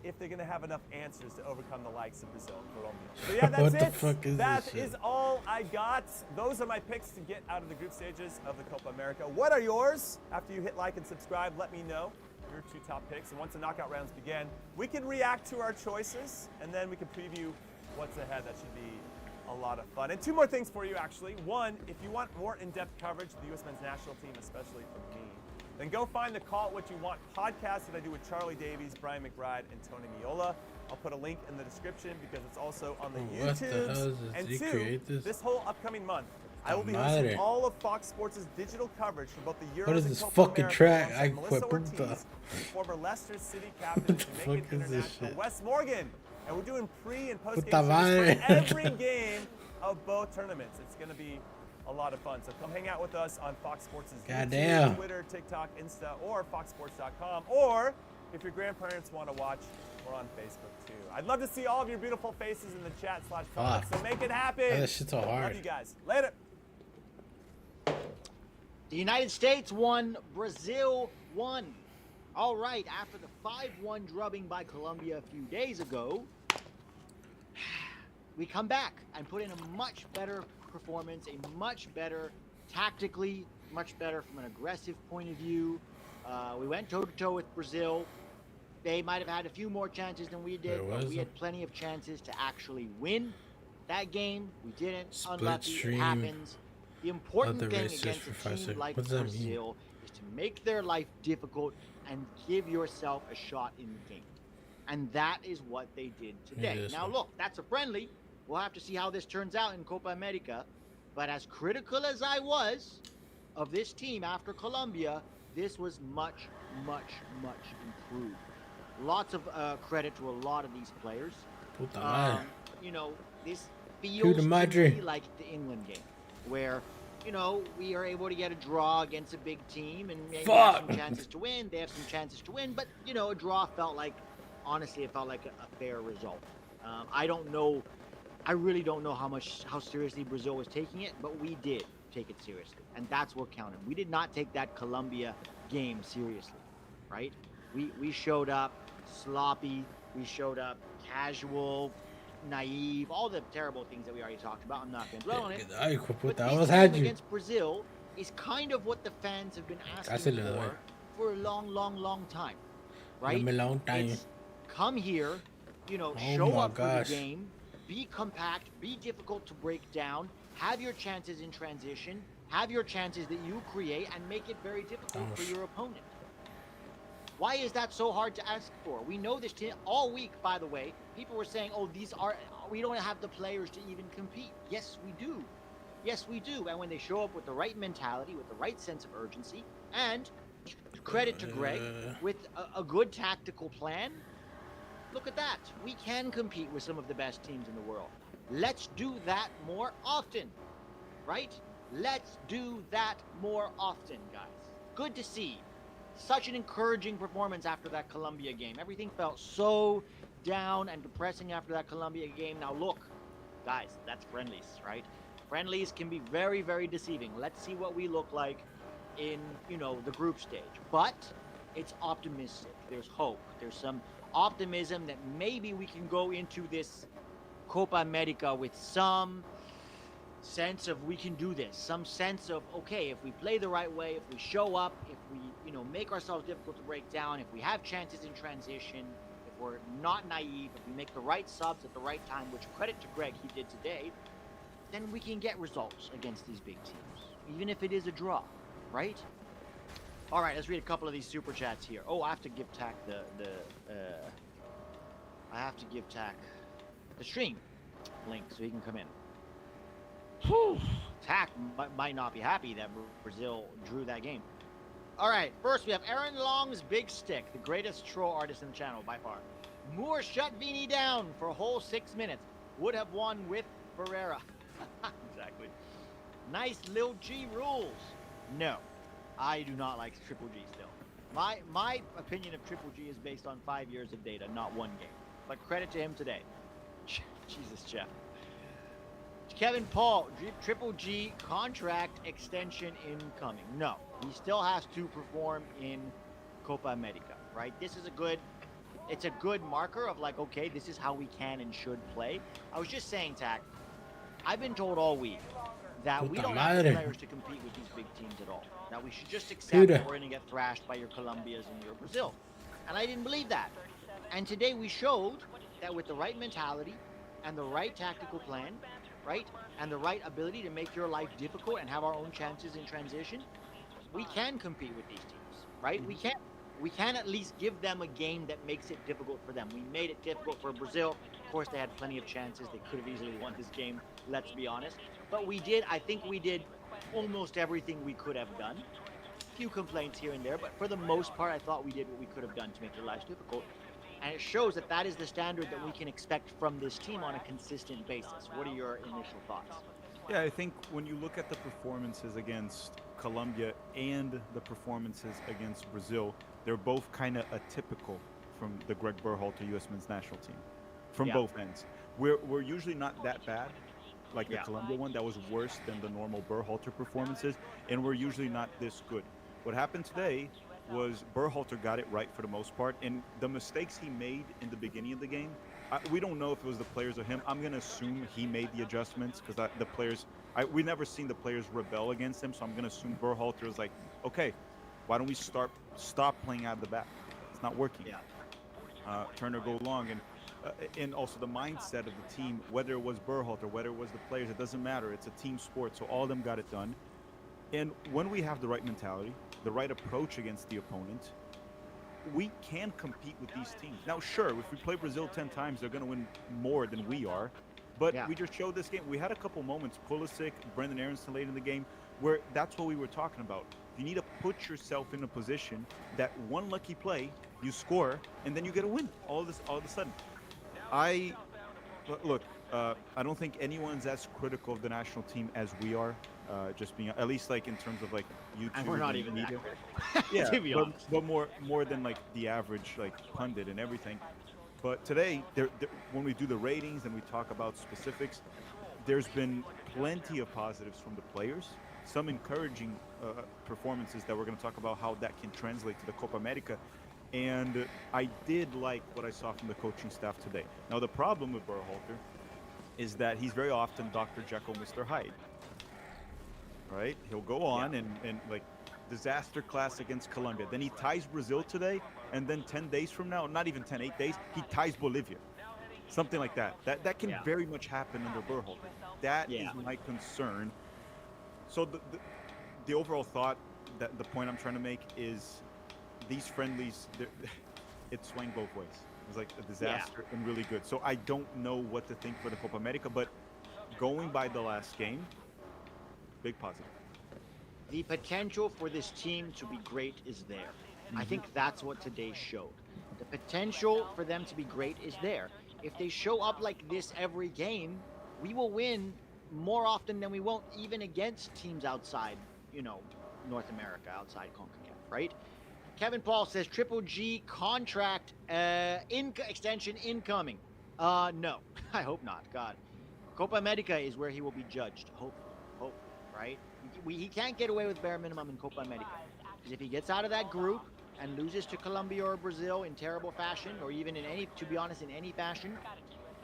if they're going to have enough answers to overcome the likes of Brazil and Colombia. So yeah, that's What the it. fuck is That this is shit? all I got. Those are my picks to get out of the group stages of the Copa America. What are yours? After you hit like and subscribe, let me know your 2 top picks. And once the knockout rounds begin, we can react to our choices, and then we can preview what's ahead. That should be a lot of fun. And 2 more things for you, actually. One, if you want more in-depth coverage of the U.S. men's national team, especially from me, then go find the Call It What You Want podcast that I do with Charlie Davies, Brian McBride, and Tony Miola. I'll put a link in the description because it's also on the What the hell YouTube. is this? And Did he 2, create this? whole upcoming month, I will be Madre. hosting all of Fox Sports' digital coverage for both the Euros What is and this Copa fucking America track? alongside I Melissa quit. Ortiz, former Leicester City captain, What the Jamaican fuck is this international shit? Wes Morgan. And we're doing pre- and post-game Puta shows for madre. every game of both tournaments. It's going to be a lot of fun. So come hang out with us on Fox Sports' YouTube, Goddamn. Twitter, TikTok, Insta, or foxsports.com. Or if your grandparents want to watch, we're on Facebook too. I'd love to see all of your beautiful faces in the chat/comments. So make it happen. That shit's so hard. Love you guys. Later. The United States won, Brazil won. All right, after the 5-1 drubbing by Colombia a few days ago, we come back and put in a much better performance, a much better tactically, much better from an aggressive point of view. We went toe-to-toe with Brazil. They might have had a few more chances than we did, but we had plenty of chances to actually win that game. We didn't. Split Unlucky, it stream happens. The important of the thing racist against a professor. team like What does that mean? Brazil is to make their life difficult and give yourself a shot in the game. And that is what they did today. this Now one. look, that's a friendly. We'll have to see how this turns out in Copa America. But as critical as I was, of this team after Colombia, this was much, much, much improved. Lots of credit to a lot of these players. Puta madre. You know, this Puta feels to madre. me like the England game, where, you know, we are able to get a draw against a big team and maybe have some chances to win. They have some chances to win, but, you know, a draw felt like, honestly, it felt like a fair result. I don't know. I really don't know how seriously Brazil was taking it, but we did take it seriously, and that's what counted. We did not take that Colombia game seriously, right? We showed up sloppy. We showed up casual, naive, all the terrible things that we already talked about. I'm not going to dwell on it. Ay, hijo de But puta, this vamos game a against Brazil is kind of what the fans have been asking Casi le doy. for a long, long, long time, right? A long time. It's come here, you know, Oh show my up gosh. for the game, be compact, be difficult to break down, have your chances in transition, have your chances that you create, and make it very difficult for your opponent. Why is that so hard to ask for? We know this team all week, by the way. People were saying, oh, we don't have the players to even compete. Yes, we do. Yes, we do. And when they show up with the right mentality, with the right sense of urgency, and credit to Greg, with a good tactical plan, look at that. We can compete with some of the best teams in the world. Let's do that more often, right? Let's do that more often, guys. Good to see. Such an encouraging performance after that Colombia game. Everything felt so down and depressing after that Colombia game. Now look, guys, that's friendlies, right? Friendlies can be very, very deceiving. Let's see what we look like in, you know, the group stage. But it's optimistic. There's hope. There's some optimism that maybe we can go into this Copa America with some sense of we can do this, some sense of, okay, if we play the right way, if we show up, if we, you know, make ourselves difficult to break down, if we have chances in transition, if we're not naive, if we make the right subs at the right time, which credit to Greg, he did today, then we can get results against these big teams, even if it is a draw, right? All right, let's read a couple of these super chats here. Oh, I have to give Tack the stream link so he can come in. Whew. Tack might not be happy that Brazil drew that game. All right, first we have Aaron Long's Big Stick, the greatest troll artist in the channel by far. Moore shut Vini down for a whole 6 minutes. Would have won with Ferreira. Exactly. Nice Lil G rules. No, I do not like Triple G still. My opinion of Triple G is based on 5 years of data, not one game. But credit to him today. Jesus, Jeff. Kevin Paul, Triple G contract extension incoming. No, he still has to perform in Copa America, right? This is it's a good marker of like, okay, this is how we can and should play. I was just saying, Tack, I've been told all week that we don't have the players to compete with these big teams at all. That we should just accept that we're going to get thrashed by your Colombias and your Brazil. And I didn't believe that. And today we showed that with the right mentality and the right tactical plan, right, and the right ability to make your life difficult and have our own chances in transition, we can compete with these teams, right? We can at least give them a game that makes it difficult for them. We made it difficult for Brazil. Of course, they had plenty of chances. They could have easily won this game, let's be honest. But I think we did almost everything we could have done. A few complaints here and there, but for the most part, I thought we did what we could have done to make their lives difficult. And it shows that that is the standard that we can expect from this team on a consistent basis. What are your initial thoughts? Yeah, I think when you look at the performances against Colombia and the performances against Brazil, they're both kind of atypical from the Greg Berhalter U.S. men's national team, from both ends. We're usually not that bad, like the Colombia one, that was worse than the normal Berhalter performances, and we're usually not this good. What happened today was Berhalter got it right for the most part, and the mistakes he made in the beginning of the game, we don't know if it was the players or him. I'm going to assume he made the adjustments because the players, we never seen the players rebel against him, so I'm going to assume Berhalter was like, okay, why don't we stop playing out of the back? It's not working. Turner go long, and also the mindset of the team, whether it was Berhalter, whether it was the players, it doesn't matter. It's a team sport, so all of them got it done. And when we have the right mentality, the right approach against the opponent, we can compete with these teams. Now, sure, if we play Brazil 10 times, they're going to win more than we are. But we just showed this game. We had a couple moments, Pulisic, Brendan Aronson late in the game, where that's what we were talking about. You need to put yourself in a position that one lucky play, you score, and then you get a win all of a sudden. Look, I don't think anyone's as critical of the national team as we are. Just being, at least like in terms of like YouTube. And we're not even that media. critical. Yeah, to be honest. but more than like the average like pundit and everything. But today, when we do the ratings and we talk about specifics, there's been plenty of positives from the players. Some encouraging performances that we're going to talk about how that can translate to the Copa America. And I did like what I saw from the coaching staff today. Now, the problem with Berhalter is that he's very often Dr. Jekyll, Mr. Hyde. Right? He'll go on and like disaster class against Colombia. Then he ties Brazil today, and then 10 days from now, not even 10, 8 days, he ties Bolivia. Something like that. That can very much happen under Berhalter. That is my concern. So the overall thought, that the point I'm trying to make is these friendlies, it swung both ways. It was like a disaster and really good. So I don't know what to think for the Copa America, but going by the last game, big positive. The potential for this team to be great is there. I think that's what today showed. The potential for them to be great is there. If they show up like this every game, we will win more often than we won't, even against teams outside, North America, outside CONCACAF, right? Kevin Paul says Triple G contract extension incoming. No, I hope not. God, Copa America is where he will be judged. Hopefully, right? He can't get away with bare minimum in Copa America, because if he gets out of that group and loses to Colombia or Brazil in terrible fashion, or even in any fashion,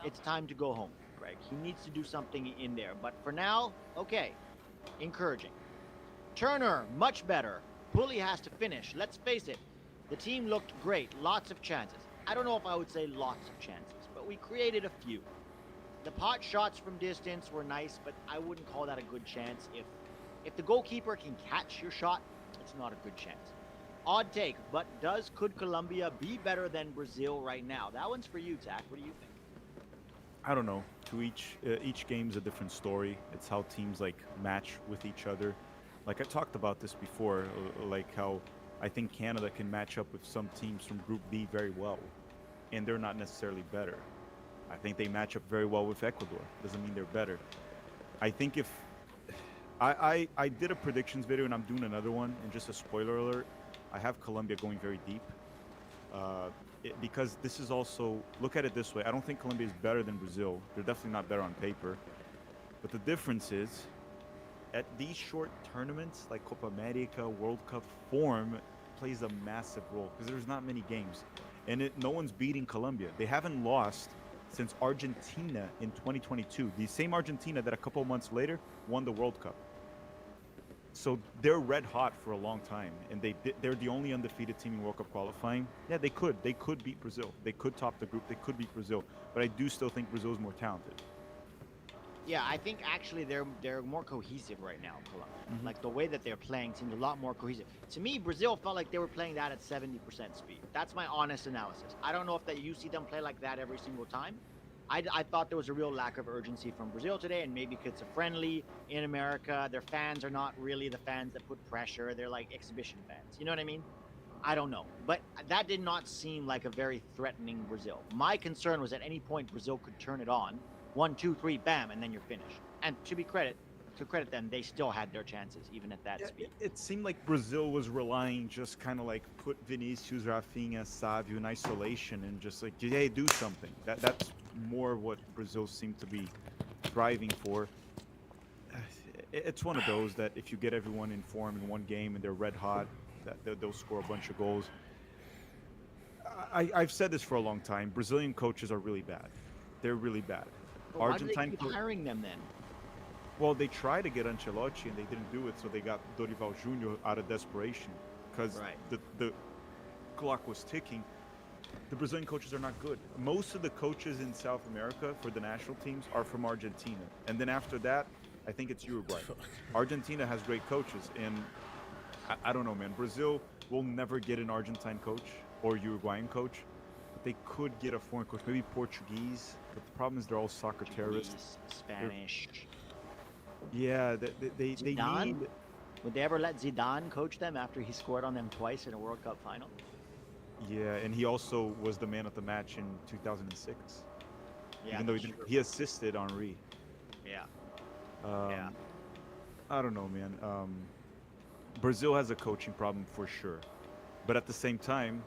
it's time to go home, Greg. He needs to do something in there. But for now, okay, encouraging. Turner, much better. Pulley has to finish. Let's face it, the team looked great. Lots of chances. I don't know if I would say lots of chances, but we created a few. The pot shots from distance were nice, but I wouldn't call that a good chance. If the goalkeeper can catch your shot, it's not a good chance. Odd take, but could Colombia be better than Brazil right now? That one's for you, Zach. What do you think? I don't know. To each game's a different story. It's how teams like match with each other. Like I talked about this before, like how I think Canada can match up with some teams from Group B very well, and they're not necessarily better. I think they match up very well with Ecuador. Doesn't mean they're better. I think if I did a predictions video and I'm doing another one, and just a spoiler alert, I have Colombia going very deep. Because this is also, look at it this way, I don't think Colombia is better than Brazil. They're definitely not better on paper. But the difference is, at these short tournaments, like Copa America, World Cup, form plays a massive role, because there's not many games. And no one's beating Colombia. They haven't lost since Argentina in 2022. The same Argentina that a couple months later won the World Cup. So they're red hot for a long time, and they're the only undefeated team in World Cup qualifying. Yeah, they could beat Brazil. They could top the group. They could beat Brazil. But I do still think Brazil is more talented. Yeah, I think actually they're more cohesive right now, Colombia. Like the way that they're playing seems a lot more cohesive. To me, Brazil felt like they were playing that at 70% speed. That's my honest analysis. I don't know if that you see them play like that every single time. I thought there was a real lack of urgency from Brazil today, and maybe because it's a friendly in America. Their fans are not really the fans that put pressure. They're like exhibition fans. You know what I mean? I don't know. But that did not seem like a very threatening Brazil. My concern was at any point Brazil could turn it on. 1, 2, 3, bam, and then you're finished. And to credit them, they still had their chances, even at that speed. It seemed like Brazil was relying, just kind of like put Vinicius, Rafinha, Savio in isolation and just like, hey, do something. That's more what Brazil seemed to be thriving for. It's one of those that if you get everyone in form in one game and they're red hot, that they'll score a bunch of goals. I've said this for a long time. Brazilian coaches are really bad. They're really bad. But why do they keep hiring them then? Well, they tried to get Ancelotti and they didn't do it, so they got Dorival Jr. out of desperation because the clock was ticking. The Brazilian coaches are not good. Most of the coaches in South America for the national teams are from Argentina. And then after that, I think it's Uruguay. Argentina has great coaches, and I don't know, man. Brazil will never get an Argentine coach or Uruguayan coach. They could get a foreign coach, maybe Portuguese, but the problem is they're all soccer terrorists. Spanish. Yeah, they need. Would they ever let Zidane coach them after he scored on them twice in a World Cup final? Yeah, and he also was the man of the match in 2006. Yeah, Even though that's true. he assisted Henri. Yeah. Um, I don't know, man. Brazil has a coaching problem for sure, but at the same time,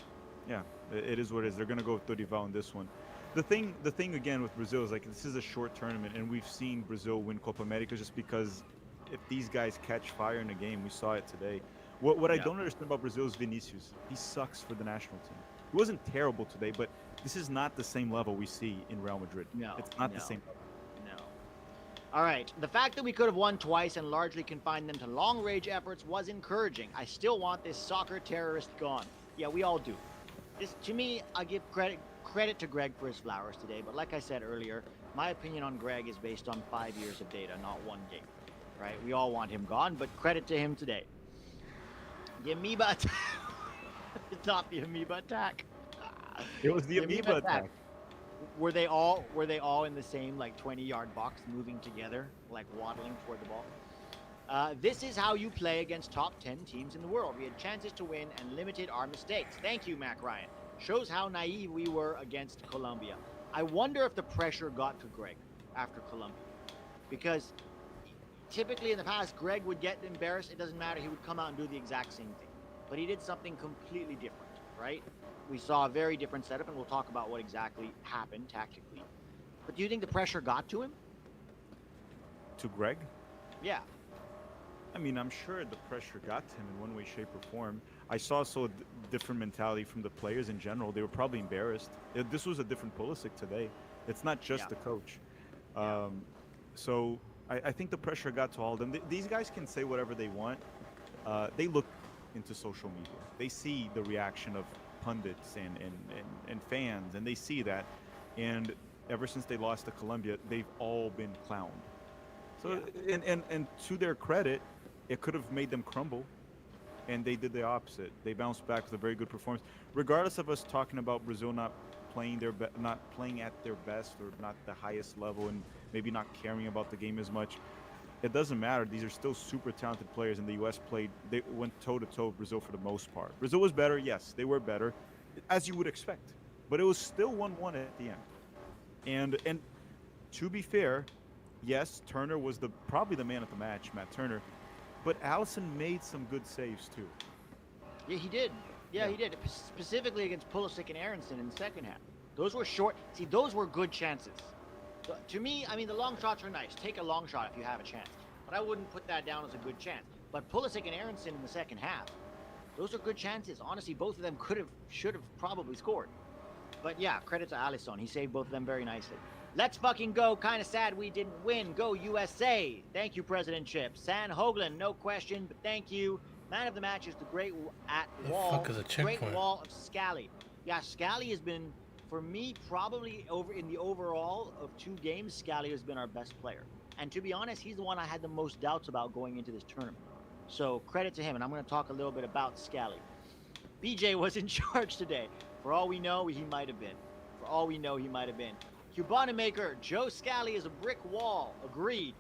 yeah, it is what it is. They're gonna go with Dorival in this one. The thing again with Brazil is like this is a short tournament, and we've seen Brazil win Copa America just because if these guys catch fire in a game, we saw it today. What I Yeah. don't understand about Brazil is Vinicius. He sucks for the national team. He wasn't terrible today, but this is not the same level we see in Real Madrid. No, It's not the no. same level. No. All right. The fact that we could have won twice and largely confined them to long-range efforts was encouraging. I still want this soccer terrorist gone. Yeah, we all do. This, to me, I give credit to Greg for his flowers today. But like I said earlier, my opinion on Greg is based on 5 years of data, not one game. Right? We all want him gone, but credit to him today. The amoeba attack. It's not the amoeba attack. It was the amoeba attack. Were they all in the same like 20-yard box moving together, like waddling toward the ball? This is how you play against top 10 teams in the world. We had chances to win and limited our mistakes. Thank you, Mac Ryan. Shows how naive we were against Colombia. I wonder if the pressure got to Greg after Colombia. Because typically in the past, Greg would get embarrassed. It doesn't matter. He would come out and do the exact same thing. But he did something completely different, right? We saw a very different setup, and we'll talk about what exactly happened tactically. But do you think the pressure got to him? To Greg? Yeah. I mean, I'm sure the pressure got to him in one way, shape, or form. I saw different mentality from the players in general. They were probably embarrassed. This was a different Pulisic today. It's not just the coach. So I think the pressure got to all of them. These guys can say whatever they want. They look into social media. They see the reaction of pundits and fans, and they see that. And ever since they lost to Colombia, they've all been clowned. So and to their credit, it could have made them crumble, and they did the opposite. They bounced back with a very good performance. Regardless of us talking about Brazil not playing not playing at their best or not the highest level, and maybe not caring about the game as much, it doesn't matter. These are still super talented players, and the U.S. they went toe-to-toe with Brazil for the most part. Brazil was better, yes, they were better, as you would expect. But it was still 1-1 at the end. And to be fair, yes, Turner was probably the man of the match, Matt Turner, but Allison made some good saves too. Yeah, he did. Yeah, he did. Specifically against Pulisic and Aronson in the second half. Those were short. See, those were good chances. To me, I mean, the long shots are nice. Take a long shot if you have a chance. But I wouldn't put that down as a good chance. But Pulisic and Aronson in the second half, those are good chances. Honestly, both of them should have probably scored. But yeah, credit to Alisson. He saved both of them very nicely. Let's fucking go. Kind of sad we didn't win. Go USA. Thank you, President Chip. San Hoagland, no question, but thank you. Man of the match is the Great Wall. Great Wall of Scally. Yeah, Scally has been, for me, probably in the overall of 2 games, Scally has been our best player. And to be honest, he's the one I had the most doubts about going into this tournament. So credit to him, and I'm going to talk a little bit about Scally. BJ was in charge today. For all we know, he might have been. For all we know, he might have been. Cubanomaker, Joe Scally is a brick wall. Agreed.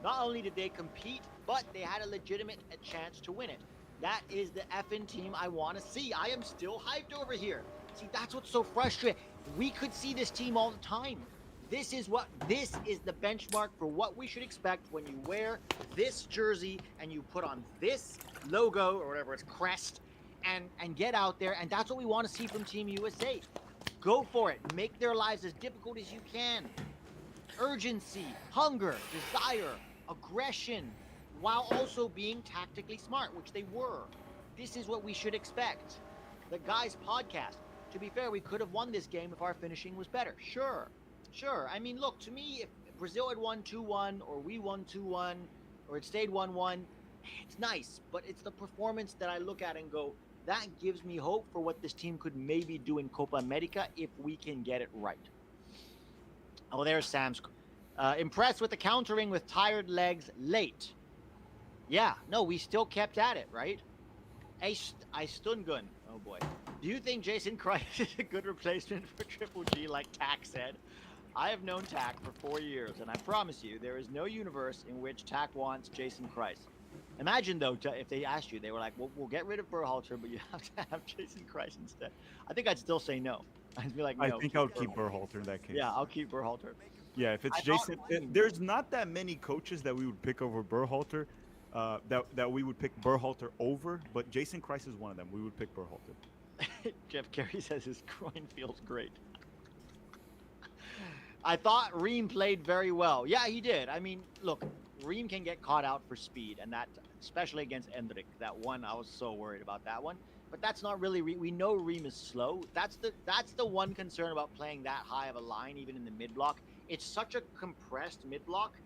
Not only did they compete, but they had a legitimate chance to win it. That is the effing team I want to see. I am still hyped over here. See, that's what's so frustrating. We could see this team all the time. This is the benchmark for what we should expect when you wear this jersey and you put on this logo or whatever it's crest and get out there, and that's what we want to see from Team USA. Go for it. Make their lives as difficult as you can. Urgency, hunger, desire, aggression, while also being tactically smart, which they were. This is what we should expect. The Guys podcast. To be fair, we could have won this game if our finishing was better. Sure. I mean, look, to me, if Brazil had won 2-1 or we won 2-1 or it stayed 1-1, it's nice. But it's the performance that I look at and go, that gives me hope for what this team could maybe do in Copa America if we can get it right. Oh, there's Sam's. Impressed with the countering with tired legs late. Yeah, no, we still kept at it, right? I Stungun. Oh, boy. Do you think Jason Christ is a good replacement for Triple G, like Tack said? I have known Tack for 4 years, and I promise you, there is no universe in which Tack wants Jason Christ. Imagine though, if they asked you, they were like, "We'll get rid of Berhalter, but you have to have Jason Kreis instead." I think I'd still say no. I'd be like, I "No." think I would keep Berhalter in that case. Yeah, I'll keep Berhalter. Yeah, if it's I thought Jason, Ream- there's not that many coaches that we would pick over Berhalter, that we would pick Berhalter over, but Jason Kreis is one of them. We would pick Berhalter. Jeff Carey says his groin feels great. I thought Ream played very well. Yeah, he did. I mean, look, Ream can get caught out for speed, and that, especially against Endrick, that one, I was so worried about that one. But that's not really. We know Ream is slow. That's the one concern about playing that high of a line, even in the mid block. It's such a compressed mid block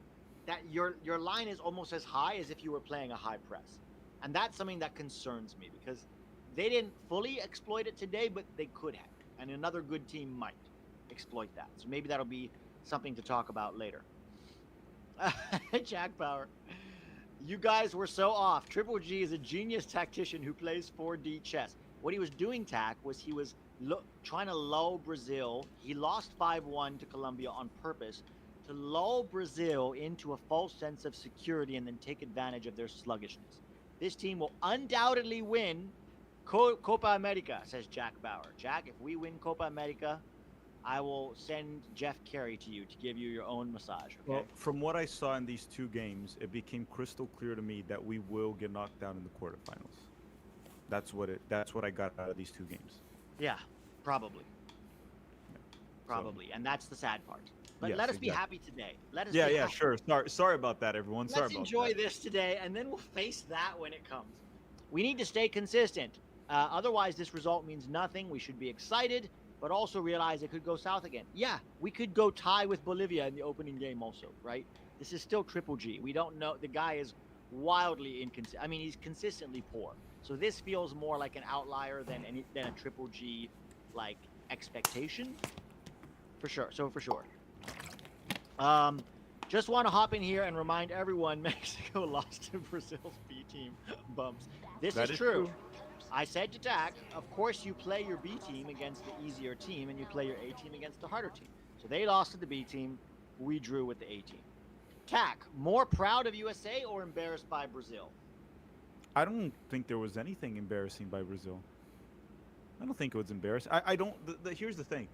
that your line is almost as high as if you were playing a high press, and that's something that concerns me because they didn't fully exploit it today, but they could have, and another good team might exploit that. So maybe that'll be something to talk about later. Jack Power. You guys were so off. Triple G is a genius tactician who plays 4D chess. What he was doing, Tac, was he was trying to lull Brazil. He lost 5-1 to Colombia on purpose to lull Brazil into a false sense of security and then take advantage of their sluggishness. This team will undoubtedly win Copa America, says Jack Bauer. Jack, if we win Copa America, I will send Jeff Carey to you to give you your own massage. Okay? Well, from what I saw in these two games, it became crystal clear to me that we will get knocked down in the quarterfinals. That's what I got out of these two games. Yeah, probably. Yeah. Probably, and that's the sad part. But Yes, let us be exactly. happy today. Let us. Yeah, be yeah, happy. sure. Sorry about that, everyone. Sorry Let's about enjoy that. this today, and then we'll face that when it comes. We need to stay consistent. Otherwise, this result means nothing. We should be excited, but also realize it could go south again. Yeah, we could go tie with Bolivia in the opening game also, right? This is still Triple G. We don't know. The guy is wildly inconsistent. I mean, he's consistently poor. So this feels more like an outlier than a Triple G like expectation. For sure. So for sure. Just want to hop in here and remind everyone Mexico lost to Brazil's B team bumps. This That is is true. true. I said to Dak, of course you play your B team against the easier team and you play your A team against the harder team. So they lost to the B team. We drew with the A team. Tack, more proud of USA or embarrassed by Brazil? I don't think there was anything embarrassing by Brazil. I don't think it was embarrassing. I don't. Here's the thing.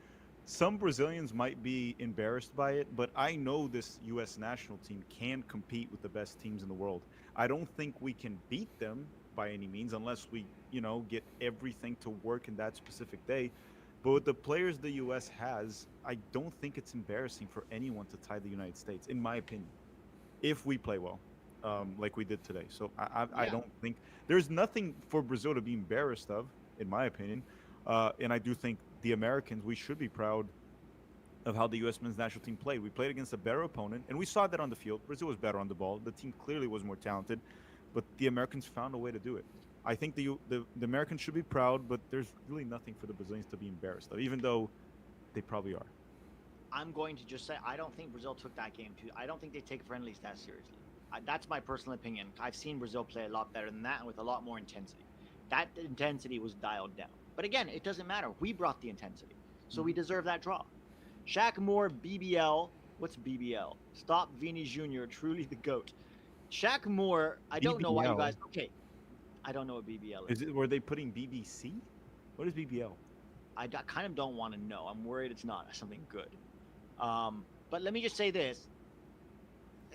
Some Brazilians might be embarrassed by it, but I know this U.S. national team can compete with the best teams in the world. I don't think we can beat them by any means unless we, get everything to work in that specific day. But with the players the U.S. has, I don't think it's embarrassing for anyone to tie the United States, in my opinion, if we play well, like we did today. So I don't think there's nothing for Brazil to be embarrassed of, in my opinion. And I do think the Americans, we should be proud of how the U.S. men's national team played. We played against a better opponent, and we saw that on the field. Brazil was better on the ball. The team clearly was more talented, but the Americans found a way to do it. I think the Americans should be proud, but there's really nothing for the Brazilians to be embarrassed of, even though they probably are. I'm going to just say I don't think Brazil took that game too. I don't think they take friendlies that seriously. That's my personal opinion. I've seen Brazil play a lot better than that and with a lot more intensity. That intensity was dialed down. But again, it doesn't matter. We brought the intensity. So we deserve that draw. Shaq Moore, BBL. What's BBL? Stop Vini Jr., truly the GOAT. Shaq Moore, I don't know why you guys... Okay, I don't know what BBL is. Were they putting BBC? What is BBL? I kind of don't want to know. I'm worried it's not something good. But let me just say this.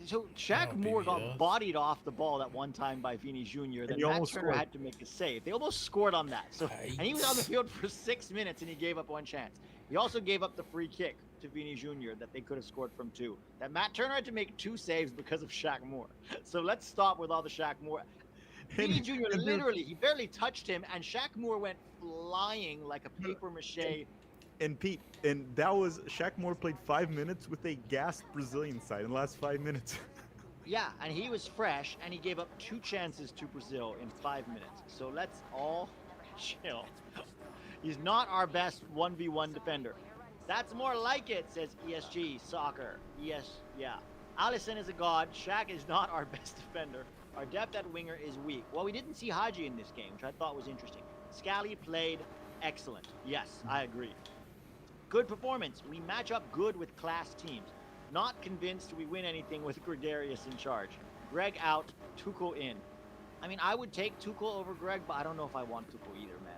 So Shaq Moore got bodied off the ball at one time by Vini Jr. Then Matt Turner had to make a save. They almost scored on that. So and he was on the field for 6 minutes and he gave up one chance. He also gave up the free kick to Vini Jr. that they could have scored from 2. That Matt Turner had to make 2 saves because of Shaq Moore. So let's stop with all the Shaq Moore. Vini Jr. literally, he barely touched him, and Shaq Moore went flying like a paper mache. And Pete, and that was Shaq Moore played 5 minutes with a gassed Brazilian side in the last 5 minutes. Yeah, and he was fresh, and he gave up 2 chances to Brazil in 5 minutes. So let's all chill. He's not our best 1v1 defender. That's more like it, says ESG Soccer. Yeah. Allison is a god. Shaq is not our best defender. Our depth at winger is weak. Well, we didn't see Haji in this game, which I thought was interesting. Scally played excellent. Yes, I agree. Good performance. We match up good with class teams. Not convinced we win anything with Gregarious in charge. Greg out, Tuchel in. I mean, I would take Tuchel over Greg, but I don't know if I want Tuchel either, man.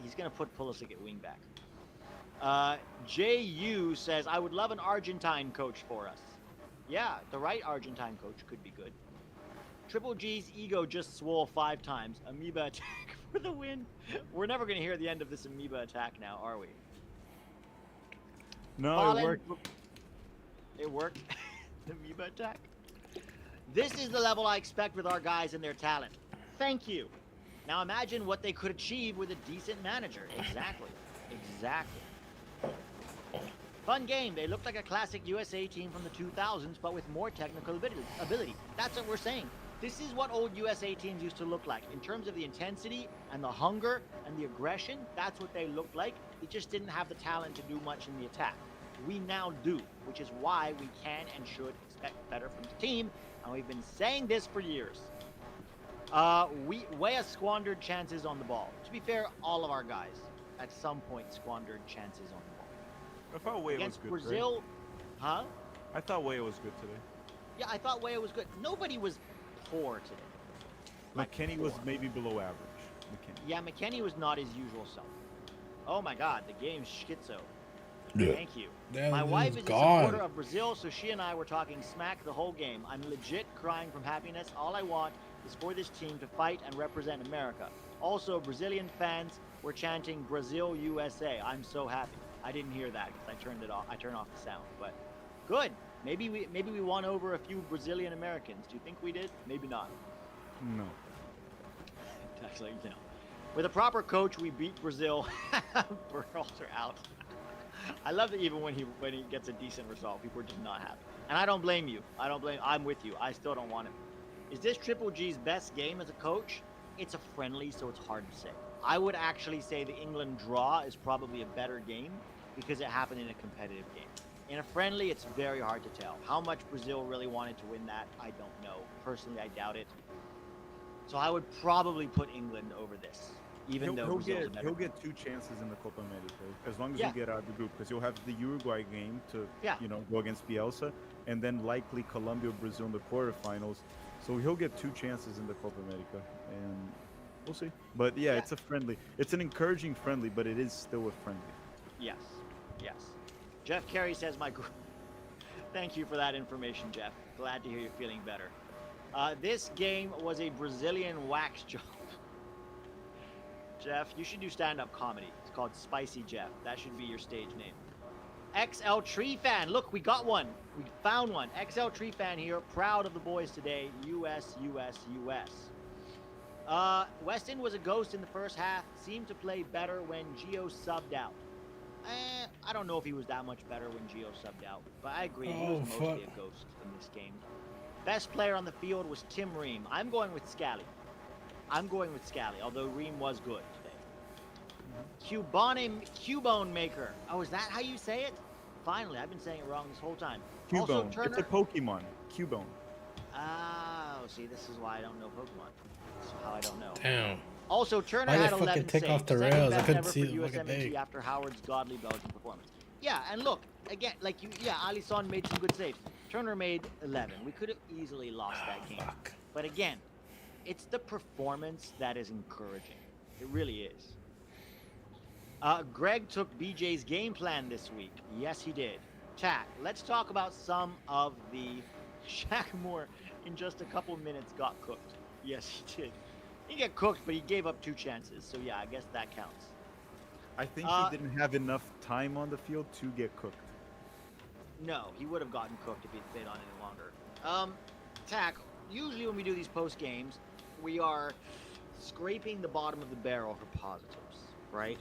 He's going to put Pulisic at wingback. JU says, I would love an Argentine coach for us. Yeah, the right Argentine coach could be good. Triple G's ego just swole 5 times. Amoeba attack for the win. We're never going to hear the end of this amoeba attack now, are we? No, Colin, it worked. It worked. The amoeba attack. This is the level I expect with our guys and their talent. Thank you. Now imagine what they could achieve with a decent manager. Exactly. Exactly. Fun game. They look like a classic USA team from the 2000s, but with more technical ability. That's what we're saying. This is what old USA teams used to look like. In terms of the intensity and the hunger and the aggression, that's what they looked like. They just didn't have the talent to do much in the attack. We now do, which is why we can and should expect better from the team. And we've been saying this for years. Weah squandered chances on the ball. To be fair, all of our guys at some point squandered chances on the ball. I thought Weah was Against good. Brazil, Today. huh? I thought Weah was good today. Yeah, I thought Weah was good. Nobody was poor today. McKennie was maybe below average. McKennie. Yeah, McKennie was not his usual self. Oh my God, the game's schizo. Yeah. Thank you. That My is wife is gone. a supporter of Brazil, so she and I were talking smack the whole game. I'm legit crying from happiness. All I want is for this team to fight and represent America. Also, Brazilian fans were chanting Brazil USA. I'm so happy. I didn't hear that because I turned it off. I turned off the sound. But good. Maybe we won over a few Brazilian Americans. Do you think we did? Maybe not. No. Actually, you know. With a proper coach, we beat Brazil. Berhalter out. I love that even when he gets a decent result, people are just not happy. And I don't blame you. I'm with you. I still don't want him. Is this Triple G's best game as a coach? It's a friendly, so it's hard to say. I would actually say the England draw is probably a better game because it happened in a competitive game. In a friendly, it's very hard to tell. How much Brazil really wanted to win that, I don't know. Personally, I doubt it. So I would probably put England over this, even though Brazil's a better he'll team. get 2 chances in the Copa America as long as Yeah. you get out of the group, because you'll have the Uruguay game to Yeah. go against Bielsa, and then likely Colombia or Brazil in the quarterfinals. So he'll get 2 chances in the Copa America, and we'll see. But yeah, it's a friendly. It's an encouraging friendly, but it is still a friendly. Yes, yes. Jeff Carey says Thank you for that information, Jeff. Glad to hear you're feeling better. This game was a Brazilian wax job. Jeff, you should do stand-up comedy. It's called Spicy Jeff. That should be your stage name. XL Tree Fan. Look, we got one. We found one. XL Tree Fan here. Proud of the boys today. US, US, US. Weston was a ghost in the first half. Seemed to play better when Gio subbed out. I don't know if he was that much better when Gio subbed out, but I agree. He was mostly a ghost in this game. Best player on the field was Tim Ream. I'm going with Scally. Although Ream was good today. Cubone Maker. Oh, is that how you say it? Finally, I've been saying it wrong this whole time. Also, Cubone. Turner. It's a Pokemon. Cubone. Oh, see, this is why I don't know Pokemon. This is how I don't know. Damn. Also, Turner Why they had fucking 11 take saves. off the Second rails? I best couldn't ever see for the fucking USMNT thing. after Howard's godly Belgian performance. Yeah, and look, again, Alisson made some good saves. Turner made 11. We could have easily lost that game. Fuck. But again, it's the performance that is encouraging. It really is. Greg took BJ's game plan this week. Yes, he did. Tack, let's talk about some of the Shaq Moore in just a couple minutes got cooked. Yes, he did. He got cooked, but he gave up 2 chances. So yeah, I guess that counts. I think he didn't have enough time on the field to get cooked. No, he would have gotten cooked if he'd stayed on any longer. Tack, usually when we do these post games, we are scraping the bottom of the barrel for positives, right?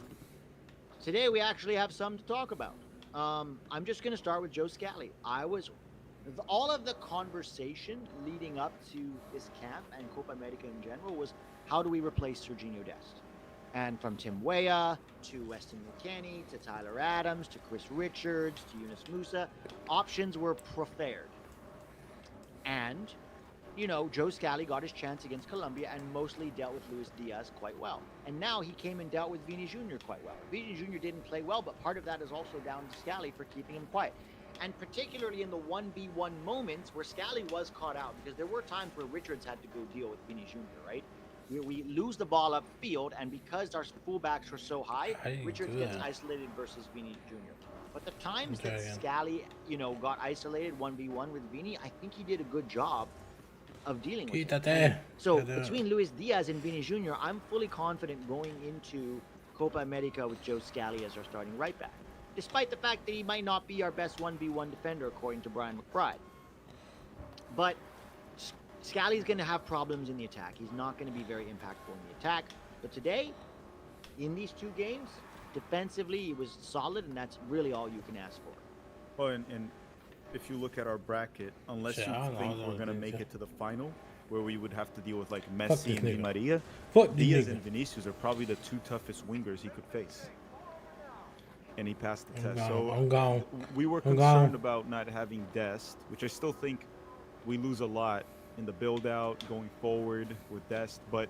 Today we actually have some to talk about. I'm just going to start with Joe Scally. All of the conversation leading up to this camp and Copa America in general was, how do we replace Serginho Dest? And from Tim Weah to Weston McKennie to Tyler Adams to Chris Richards to Yunus Musa, options were preferred. And, Joe Scally got his chance against Colombia and mostly dealt with Luis Diaz quite well. And now he came and dealt with Vini Jr. quite well. Vini Jr. didn't play well, but part of that is also down to Scally for keeping him quiet. And particularly in the 1v1 moments where Scally was caught out, because there were times where Richards had to go deal with Vinny Jr., right? We lose the ball upfield, and because our fullbacks were so high, I didn't Richards do gets that. isolated versus Vinny Jr. But the times Try that again. Scally, got isolated 1v1 with Vinny, I think he did a good job of dealing with it. Quítate. And so Quítate. between Luis Diaz and Vinny Jr., I'm fully confident going into Copa America with Joe Scally as our starting right back, despite the fact that he might not be our best 1v1 defender, according to Brian McBride. But Scally's going to have problems in the attack. He's not going to be very impactful in the attack. But today, in these two games, defensively, he was solid, and that's really all you can ask for. Well, and if you look at our bracket, unless Shit, you I don't know, think I we're don't going to think make so. it to the final, where we would have to deal with like Fuck Messi this and Di nigga. Maria, Fuck this Diaz nigga. and Vinicius are probably the two toughest wingers he could face. And he passed the I'm test. gone, So I'm gone. we were I'm concerned gone. about not having Dest, which I still think we lose a lot in the build out going forward with Dest, but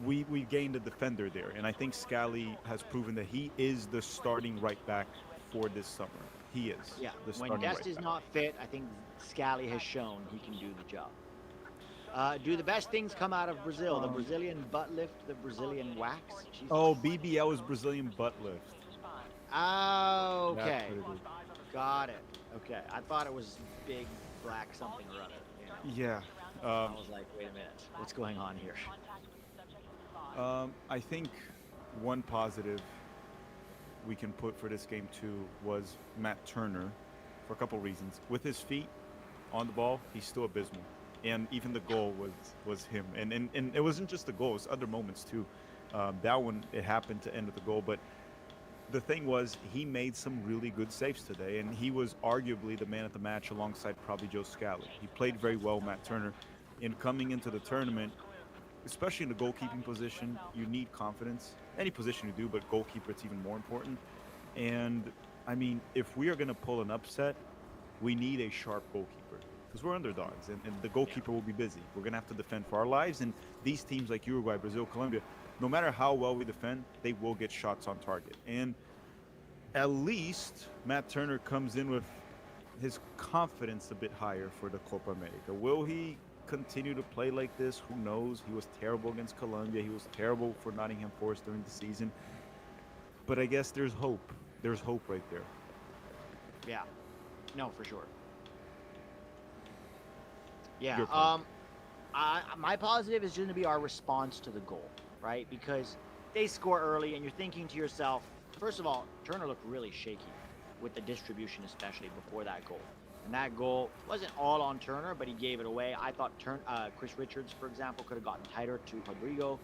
we gained a defender there, and I think Scally has proven that he is the starting right back for this summer. He is. Yeah, the when starting Dest right is back. not fit, I think Scally has shown he can do the job. Do the best things come out of Brazil? The Brazilian butt lift, the Brazilian wax? Jesus. Oh, BBL is Brazilian butt lift. Oh, okay. That's what it is. Got it. Okay. I thought it was big black something or other. Yeah. I was like, wait a minute. What's going on here? I think one positive we can put for this game too was Matt Turner for a couple reasons. With his feet on the ball, he's still abysmal. And even the goal was him. And it wasn't just the goal, it was other moments too. That one, it happened to end with the goal. But the thing was, he made some really good saves today, and he was arguably the man of the match alongside probably Joe Scally. He played very well, Matt Turner. In coming into the tournament, especially in the goalkeeping position, you need confidence. Any position you do, but goalkeeper, it's even more important. And, I mean, if we are going to pull an upset, we need a sharp goalkeeper because we're underdogs, and the goalkeeper will be busy. We're going to have to defend for our lives, and these teams like Uruguay, Brazil, Colombia, no matter how well we defend, they will get shots on target. And at least Matt Turner comes in with his confidence a bit higher for the Copa America. Will he continue to play like this? Who knows? He was terrible against Colombia. He was terrible for Nottingham Forest during the season. But I guess there's hope. There's hope right there. Yeah. No, for sure. Your Yeah. point. My positive is going to be our response to the goal, right? Because they score early, and you're thinking to yourself, first of all, Turner looked really shaky with the distribution, especially before that goal. And that goal wasn't all on Turner, but he gave it away. I thought Chris Richards, for example, could have gotten tighter to Rodrigo,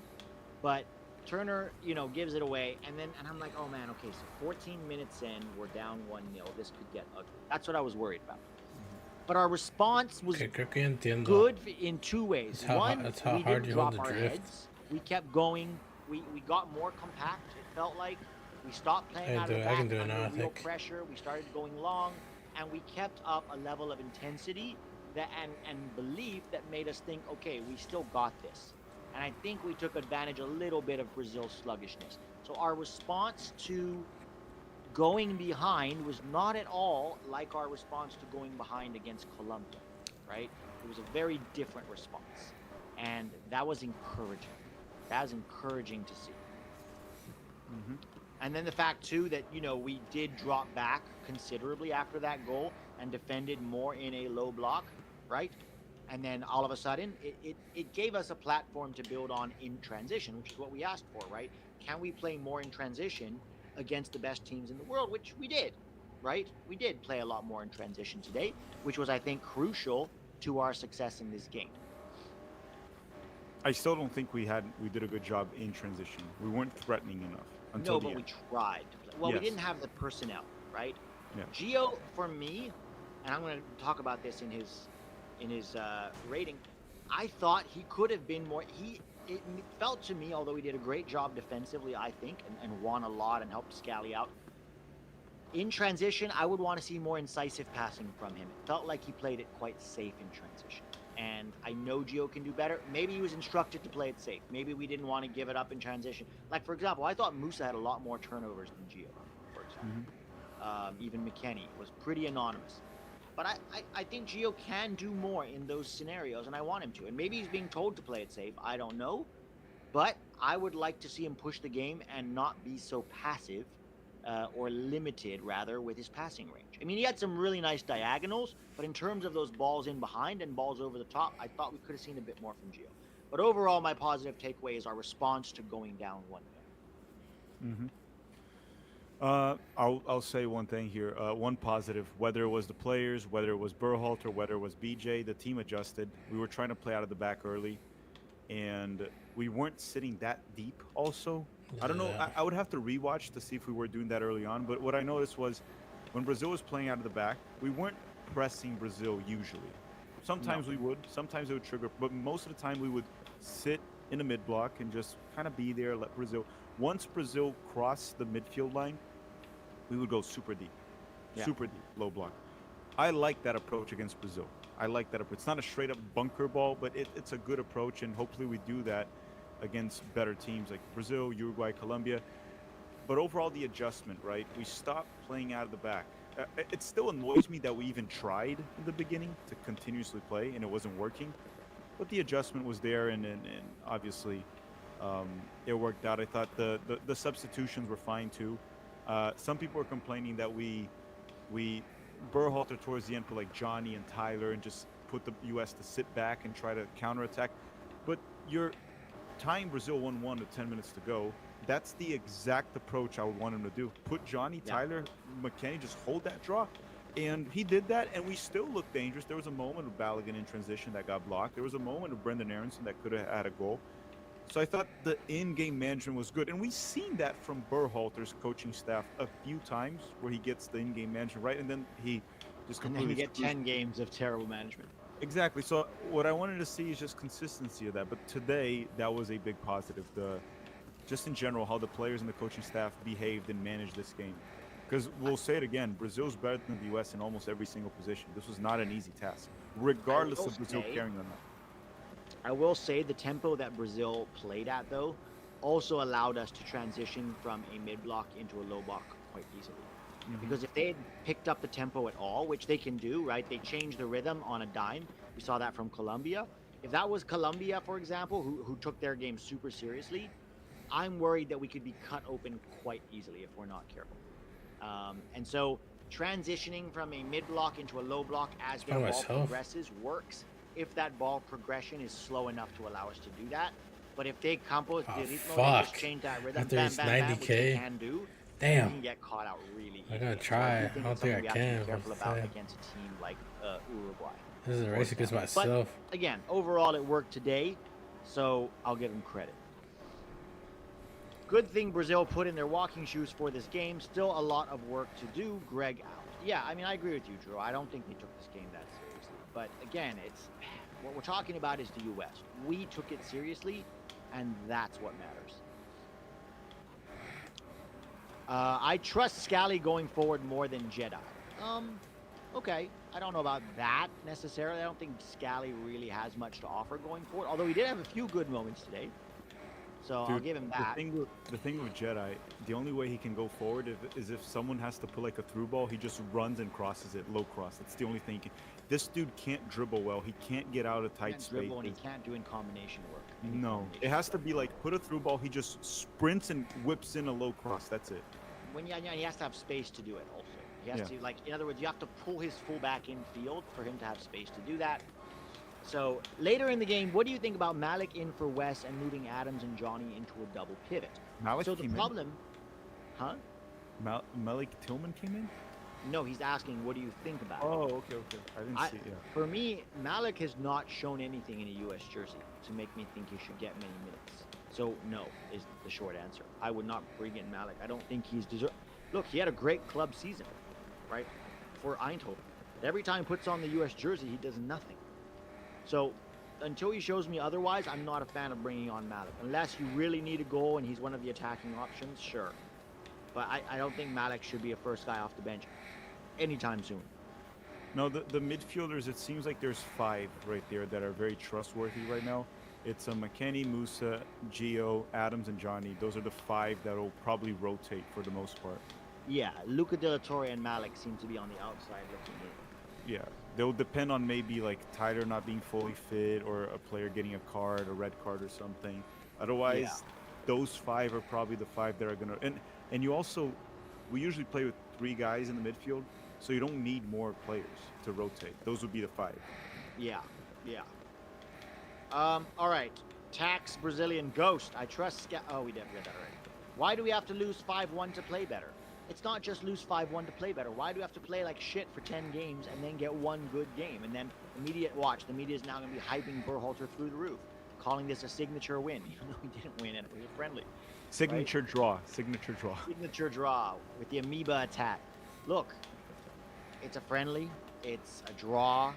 but Turner, gives it away. And I'm like, oh man, okay, so 14 minutes in, we're down 1-0. This could get ugly. That's what I was worried about. But our response was Okay, creo que entiendo. good in two ways. That's how- One, that's how we hard didn't you hold drop the our drift. heads. We kept going. We got more compact, it felt like. We stopped playing out of the I can back do it under now, I real think. pressure. We started going long, and we kept up a level of intensity and belief that made us think, okay, we still got this. And I think we took advantage a little bit of Brazil's sluggishness. So our response to going behind was not at all like our response to going behind against Colombia, right? It was a very different response. And that was encouraging. That was encouraging to see. Mm-hmm. And then the fact, too, that, we did drop back considerably after that goal and defended more in a low block, right? And then all of a sudden, it gave us a platform to build on in transition, which is what we asked for, right? Can we play more in transition against the best teams in the world, which we did, right? We did play a lot more in transition today, which was, I think, crucial to our success in this game. I still don't think we did a good job in transition. We weren't threatening enough until the But end. we tried to play. Well, Yes. we didn't have the personnel, right? Yeah. Gio, for me, and I'm going to talk about this in his rating, I thought he could have been more. It felt to me, although he did a great job defensively, I think, and won a lot and helped Scally out. In transition, I would want to see more incisive passing from him. It felt like he played it quite safe in transition. And I know Gio can do better. Maybe he was instructed to play it safe. Maybe we didn't want to give it up in transition. Like, for example, I thought Musa had a lot more turnovers than Gio, for example. even McKennie was pretty anonymous. But I think Gio can do more in those scenarios, and I want him to. And maybe he's being told to play it safe. I don't know. But I would like to see him push the game and not be so passive, or limited, rather, with his passing range. I mean, he had some really nice diagonals, but in terms of those balls in behind and balls over the top, I thought we could have seen a bit more from Gio. But overall, my positive takeaway is our response to going down 1-0. I'll say one thing here. One positive, whether it was the players, whether it was Berhalter, whether it was BJ, the team adjusted. We were trying to play out of the back early, and we weren't sitting that deep also. I don't know. Yeah. I would have to rewatch to see if we were doing that early on. But what I noticed was when Brazil was playing out of the back, we weren't pressing Brazil usually. Sometimes we would. Sometimes it would trigger. But most of the time we would sit in the mid block and just kind of be there, let Brazil. Once Brazil crossed the midfield line, we would go super deep. Yeah. Super deep, low block. I like that approach against Brazil. I like that approach. It's not a straight up bunker ball, but it's a good approach, and hopefully we do that against better teams like Brazil, Uruguay, Colombia. But overall, the adjustment, right? We stopped playing out of the back. It still annoys me that we even tried in the beginning to continuously play and it wasn't working. But the adjustment was there, and obviously it worked out. I thought the substitutions were fine too. Some people were complaining that we Berhalter towards the end put like Johnny and Tyler and just put the U.S. to sit back and try to counterattack. But you're tying Brazil 1-1 with 10 minutes to go. That's the exact approach I would want him to do. Put Johnny, Tyler, McKennie, just hold that draw. And he did that, and we still looked dangerous. There was a moment of Balogun in transition that got blocked. There was a moment of Brendan Aronson that could have had a goal. So I thought the in-game management was good. And we've seen that from Berhalter's coaching staff a few times where he gets the in-game management right, and then he just And then completely you get 10 games of terrible management. Exactly. So what I wanted to see is just consistency of that. But today, that was a big positive. Just in general, how the players and the coaching staff behaved and managed this game. Because we'll say it again, Brazil's better than the U.S. in almost every single position. This was not an easy task, regardless of Brazil carrying or not. I will say the tempo that Brazil played at, though, also allowed us to transition from a mid-block into a low block quite easily. Because if they had picked up the tempo at all, which they can do, right? They change the rhythm on a dime. We saw that from Colombia. If that was Colombia, for example, who took their game super seriously, I'm worried that we could be cut open quite easily if we're not careful. And so transitioning from a mid-block into a low block as their ball progresses works if that ball progression is slow enough to allow us to do that. But if they Campos de ritmo, they just change that rhythm, After bam, it's bam, bam, which they 90K. can do, Damn. we can get caught out really easily. I gotta So try. do I don't think I it's something we have can. to be careful about Say. against a team like Uruguay. This is a race against But myself. again, overall it worked today, so I'll give them credit. Good thing Brazil put in their walking shoes for this game. Still a lot of work to do. Greg out. Yeah, I mean, I agree with you, Drew. I don't think they took this game that seriously. But again, what we're talking about is the U.S. We took it seriously, and that's what matters. I trust Scally going forward more than Jedi. Okay. I don't know about that necessarily. I don't think Scally really has much to offer going forward, although he did have a few good moments today. So Dude, I'll give him that. The thing with Jedi, the only way he can go forward is if someone has to put like a through ball, he just runs and crosses it, low cross. That's the only thing he can. This dude can't dribble well. He can't get out of tight space. Dribble and he can't do in combination work. No, it has to be like put a through ball. He just sprints and whips in a low cross. That's it. He has to have space to do it also. He has to, like, in other words, you have to pull his fullback in field for him to have space to do that. So later in the game, what do you think about Malik in for Wes and moving Adams and Johnny into a double pivot? Malik so the problem, Malik Tillman came in? No, he's asking, what do you think about it? Oh, okay. I didn't see it. Yeah. For me, Malik has not shown anything in a U.S. jersey to make me think he should get many minutes. So no is the short answer. I would not bring in Malik. I don't think he's deserved. Look, he had a great club season, right, for Eindhoven. But every time he puts on the U.S. jersey, he does nothing. So until he shows me otherwise, I'm not a fan of bringing on Malik. Unless you really need a goal and he's one of the attacking options, sure. But I don't think Malik should be a first guy off the bench anytime soon. No, the midfielders, it seems like there's 5 right there that are very trustworthy right now. It's McKennie, Musa, Gio, Adams, and Johnny. Those are the 5 that will probably rotate for the most part. Yeah, Luca De La Torre and Malik seem to be on the outside looking in. Yeah, they'll depend on maybe like Tyler not being fully fit or a player getting a card, a red card or something. Otherwise, those 5 are probably the 5 that are gonna. And you also, we usually play with 3 guys in the midfield, so you don't need more players to rotate. Those would be the 5. Yeah, yeah. All right. Tax Brazilian Ghost. I trust. Oh, we did that already. Why do we have to lose 5-1 to play better? It's not just lose 5-1 to play better. Why do we have to play like shit for 10 games and then get one good game? And then the media is now going to be hyping Berhalter through the roof, calling this a signature win, even though he didn't win and it was a friendly. Signature draw. Signature draw. Signature draw with the amoeba attack. Look, it's a friendly. It's a draw.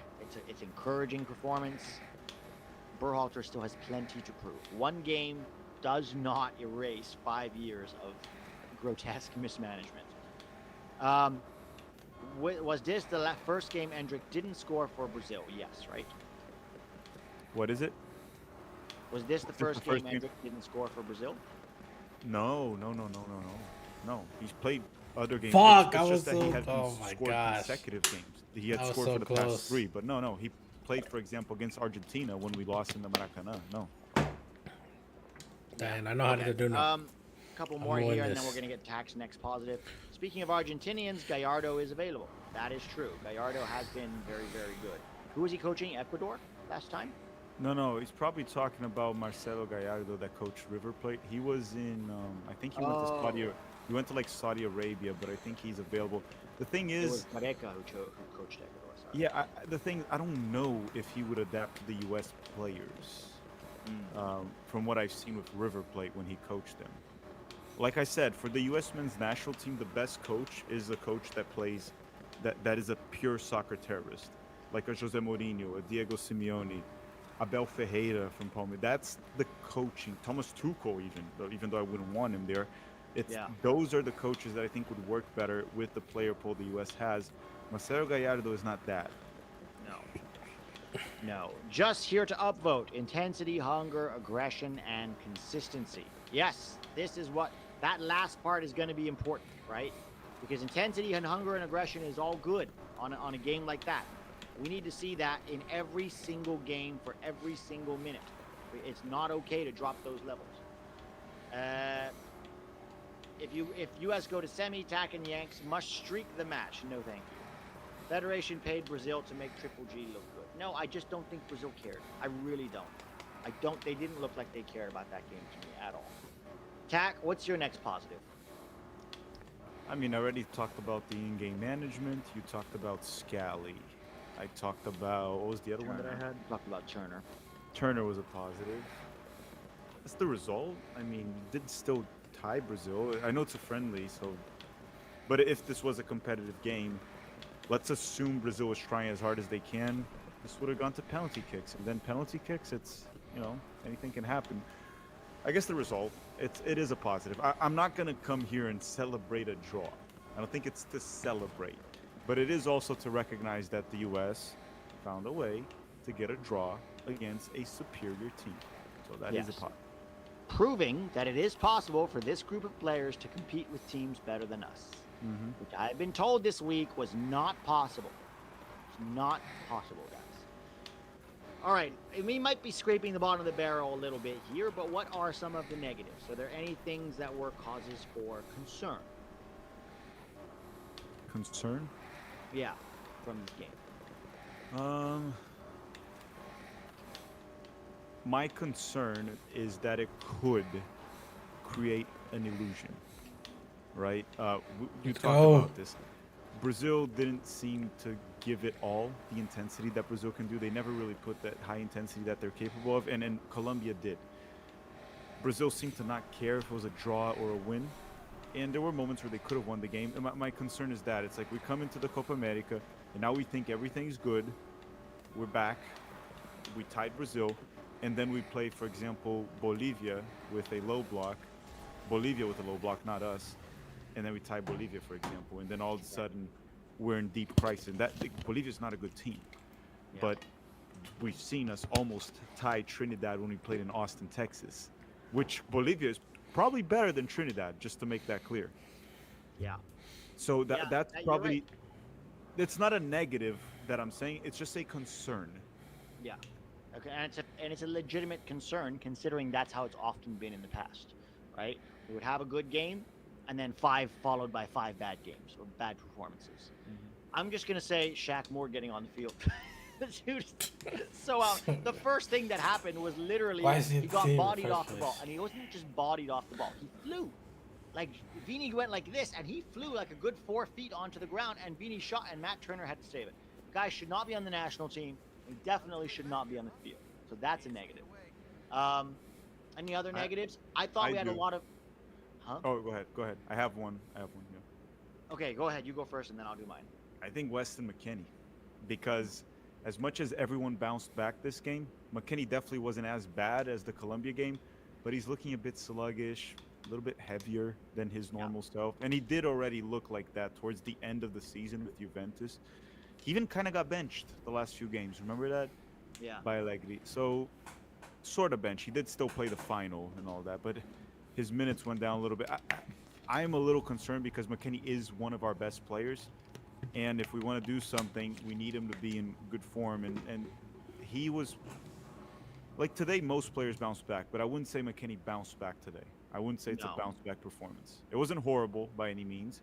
It's encouraging performance. Berhalter still has plenty to prove. One game does not erase 5 years of grotesque mismanagement. Was this the first game Endrick didn't score for Brazil? Yes, right? What is it? Was this the first game Endrick didn't score for Brazil? No. He's played other games. Fuck, it's I was just that he so. had Oh my scored gosh. consecutive games. He had I was scored so for the close. past 3, but no. He played, for example, against Argentina when we lost in the Maracanã. No. And I know how to do now. Couple more here, and then we're going to get taxed next positive. Speaking of Argentinians, Gallardo is available. That is true. Gallardo has been very, very good. Who was he coaching? Ecuador last time? No. He's probably talking about Marcelo Gallardo that coached River Plate. He was in, I think he went to Saudi. He went to like Saudi Arabia, but I think he's available. The thing is, it was Careca who coached Ecuador. Sorry. Yeah, the thing, I don't know if he would adapt to the U.S. players. From what I've seen with River Plate when he coached them. Like I said, for the U.S. men's national team, the best coach is a coach that plays, that is a pure soccer terrorist, like a Jose Mourinho, a Diego Simeone, Abel Ferreira from Palmeiras. That's the coaching. Thomas Tuchel, even though I wouldn't want him there. Those are the coaches that I think would work better with the player pool the U.S. has. Marcelo Gallardo is not that. No. Just here to upvote. Intensity, hunger, aggression, and consistency. Yes, this is what... That last part is going to be important, right? Because intensity and hunger and aggression is all good on a game like that. We need to see that in every single game for every single minute. It's not okay to drop those levels. If U.S. go to semi, TAC and Yanks must streak the match. No, thank you. Federation paid Brazil to make Triple G look good. No, I just don't think Brazil cared. I really don't. They didn't look like they cared about that game to me at all. TAC, what's your next positive? I mean, I already talked about the in-game management. You talked about Scally. I talked about, what was the other one that I had? Talked about Turner. Turner was a positive. That's the result. I mean, you did still tie Brazil. I know it's a friendly, so... But if this was a competitive game, let's assume Brazil was trying as hard as they can. This would have gone to penalty kicks. And then penalty kicks, it's, anything can happen. I guess the result, it is a positive. I'm not going to come here and celebrate a draw. I don't think it's to celebrate. But it is also to recognize that the U.S. found a way to get a draw against a superior team. So that is a positive. Proving that it is possible for this group of players to compete with teams better than us. Which I've been told this week was not possible. It's not possible, guys. All right, we might be scraping the bottom of the barrel a little bit here, but what are some of the negatives? Are there any things that were causes for concern? Concern? Yeah, from this game. My concern is that it could create an illusion, right? You talked about this. Brazil didn't seem to give it all the intensity that Brazil can do. They never really put that high intensity that they're capable of, and Colombia did. Brazil seemed to not care if it was a draw or a win, and there were moments where they could have won the game. And my concern is that it's like we come into the Copa America, and now we think everything's good. We're back. We tied Brazil, and then we play, for example, Bolivia with a low block. Bolivia with a low block, not us. And then we tie Bolivia, for example, and then all of a sudden we're in deep crisis. And Bolivia's not a good team, but we've seen us almost tie Trinidad when we played in Austin, Texas, which Bolivia is probably better than Trinidad, just to make that clear. Yeah. So Yeah, that's you're probably right. it's not a negative that I'm saying. It's just a concern. Yeah. Okay, and it's a legitimate concern considering that's how it's often been in the past, right? We would have a good game, and then 5 followed by 5 bad games or bad performances. I'm just gonna say Shaq Moore getting on the field. The dude is so out. The first thing that happened was literally Why is he he got in the bodied first off the ball, place? and he wasn't just bodied off the ball. He flew. Like Vini went like this, and he flew like a good 4 feet onto the ground, and Vini shot, and Matt Turner had to save it. Guy should not be on the national team. He definitely should not be on the field. So that's a negative. Um, any other I negatives? I thought I we had a do. lot of. Huh? Oh, go ahead. Go ahead. I have one. I have one. Yeah. Okay, go ahead. You go first, and then I'll do mine. I think Weston McKennie, because as much as everyone bounced back this game, McKennie definitely wasn't as bad as the Colombia game, but he's looking a bit sluggish, a little bit heavier than his normal self, and he did already look like that towards the end of the season with Juventus. He even kind of got benched the last few games. Remember that? Yeah. By Allegri. So sort of bench. He did still play the final and all that, but his minutes went down a little bit. I am a little concerned because McKennie is one of our best players, and if we want to do something, we need him to be in good form. And he was like today. Most players bounced back, but I wouldn't say McKennie bounced back today. I wouldn't say it's No. a bounce back performance. It wasn't horrible by any means,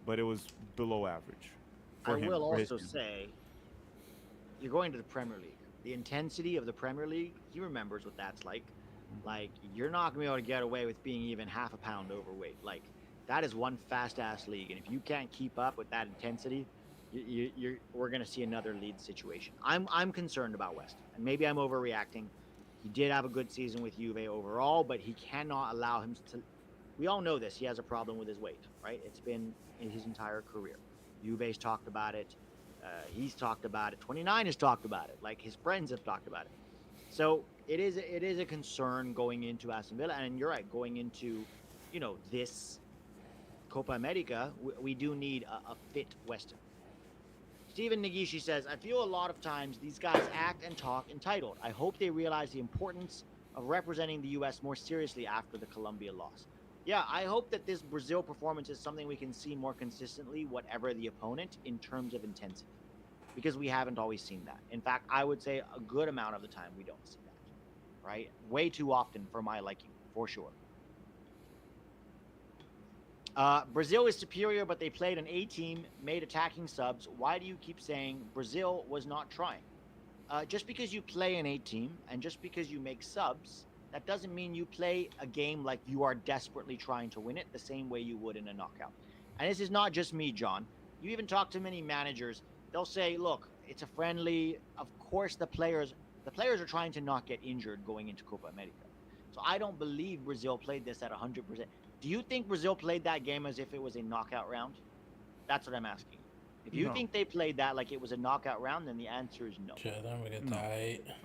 but it was below average I for him. will for his also game. say, you're going to the Premier League. The intensity of the Premier League, he remembers what that's like. Like, you're not going to be able to get away with being even half a pound overweight. Like, that is one fast-ass league. And if you can't keep up with that intensity, we're going to see another lead situation. I'm concerned about West. And maybe I'm overreacting. He did have a good season with Juve overall, but he cannot allow him to... We all know this. He has a problem with his weight, right? It's been in his entire career. Juve's talked about it. He's talked about it. 29 has talked about it. Like his friends have talked about it. So it is a concern going into Aston Villa, and you're right. Going into, this Copa America, we do need a fit Western. Stephen Nagishi says, I feel a lot of times these guys act and talk entitled. I hope they realize the importance of representing the U.S. more seriously after the Colombia loss. Yeah, I hope that this Brazil performance is something we can see more consistently, whatever the opponent, in terms of intensity. Because we haven't always seen that. In fact, I would say a good amount of the time we don't see that, right? Way too often for my liking, for sure. Brazil is superior, but they played an A team, made attacking subs. Why do you keep saying Brazil was not trying? Just because you play an A team and just because you make subs, that doesn't mean you play a game like you are desperately trying to win it the same way you would in a knockout. And this is not just me, John. You even talk to many managers. They'll say, look, it's a friendly. Of course, the players are trying to not get injured going into Copa America. So I don't believe Brazil played this at 100%. Do you think Brazil played that game as if it was a knockout round? That's what I'm asking. If you No. think they played that like it was a knockout round, then the answer is no.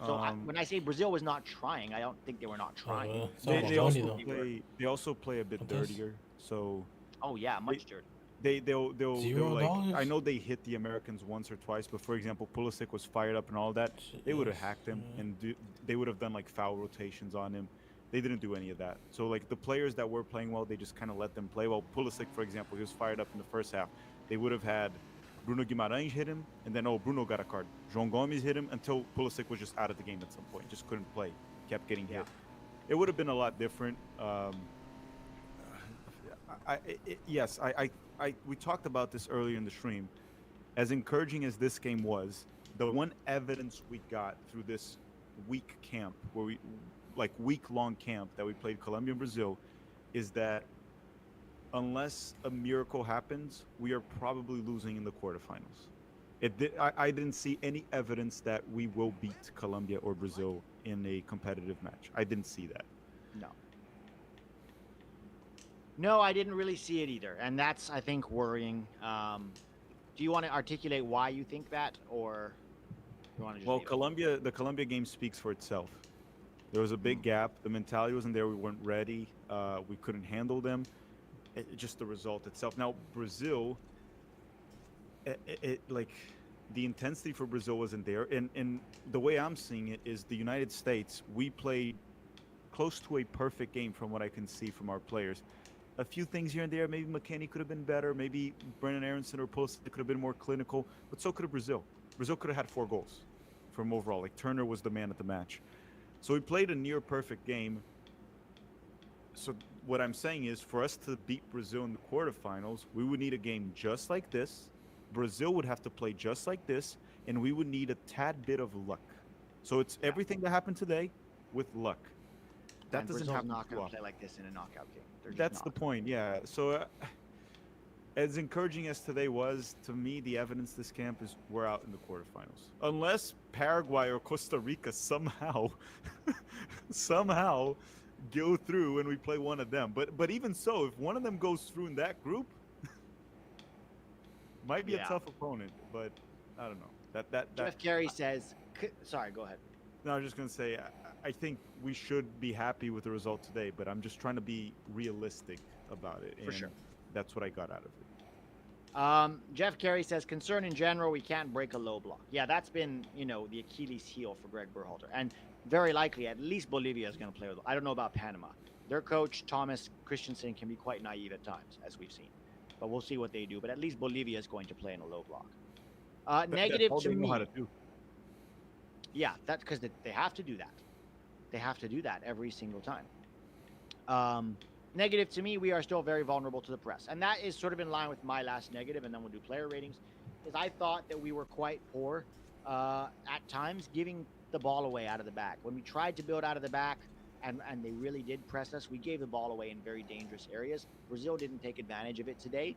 So when I say Brazil was not trying, I don't think they were not trying. They also play a bit dirtier. So Oh yeah, much dirtier. they'll like, $0? I know they hit the Americans once or twice, but for example, Pulisic was fired up and all that. They would have hacked him and they would have done like foul rotations on him. They didn't do any of that. So like the players that were playing well, they just kind of let them play. Well, Pulisic, for example, he was fired up in the first half. They would have had Bruno Guimarães hit him, and then Bruno got a card. João Gomes hit him until Pulisic was just out of the game at some point. Just couldn't play. Kept getting hit. It would have been a lot different. We talked about this earlier in the stream. As encouraging as this game was, the one evidence we got through this week camp, week-long camp that we played Colombia and Brazil, is that unless a miracle happens, we are probably losing in the quarterfinals. I didn't see any evidence that we will beat Colombia or Brazil in a competitive match. I didn't see that. No, I didn't really see it either, and that's, I think, worrying. Do you want to articulate why you think that, or you want to just? Well, the Colombia game speaks for itself. There was a big gap. The mentality wasn't there. We weren't ready. We couldn't handle them. Just the result itself. Now, Brazil, like the intensity for Brazil wasn't there. And the way I'm seeing it is the United States, we played close to a perfect game from what I can see from our players. a few things here and there. Maybe McKennie could have been better. Maybe Brennan Aronson or Pulisic could have been more clinical. But so could have Brazil. Brazil could have had 4 goals from overall. Like Turner was the man at the match. So we played a near perfect game. So what I'm saying is, for us to beat Brazil in the quarterfinals, we would need a game just like this. Brazil would have to play just like this, and we would need a tad bit of luck. So it's everything that happened today with luck. That And doesn't Brazil's happen not too going to often. play like this in a knockout game. They're just That's the not. point, yeah. So as encouraging as today was, to me, the evidence this camp is we're out in the quarterfinals. Unless Paraguay or Costa Rica somehow go through and we play one of them. But even so, if one of them goes through in that group, might be a tough opponent. But I don't know. That Jeff Carey says, sorry, go ahead. No, I was just gonna say, I think we should be happy with the result today, but I'm just trying to be realistic about it. For sure. That's what I got out of it. Jeff Carey says, concern in general, we can't break a low block. Yeah, that's been, the Achilles heel for Greg Berhalter. And very likely, at least Bolivia is going to play with. I don't know about Panama. Their coach, Thomas Christensen, can be quite naive at times, as we've seen. But we'll see what they do. But at least Bolivia is going to play in a low block. Negative That's all to they know me. how to do. Yeah, that's because they have to do that. They have to do that every single time. Negative to me, we are still very vulnerable to the press. And that is sort of in line with my last negative, and then we'll do player ratings, is I thought that we were quite poor at times giving the ball away out of the back. When we tried to build out of the back and they really did press us, we gave the ball away in very dangerous areas. Brazil didn't take advantage of it today,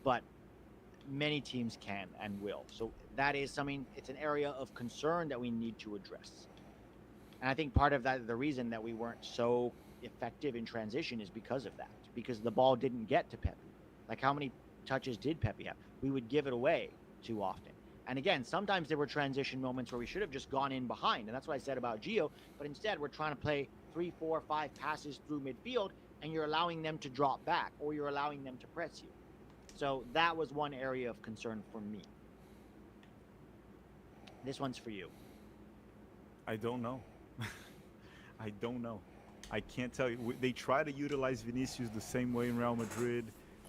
but many teams can and will. So that is something, it's an area of concern that we need to address. And I think part of that, the reason that we weren't so effective in transition is because of that, because the ball didn't get to Pepe. Like, how many touches did Pepe have? We would give it away too often. And again, sometimes there were transition moments where we should have just gone in behind. And that's what I said about Gio. But instead, we're trying to play 3, 4, 5 passes through midfield, and you're allowing them to drop back, or you're allowing them to press you. So that was one area of concern for me. This one's for you. I don't know. I don't know. I can't tell you. They try to utilize Vinicius the same way in Real Madrid,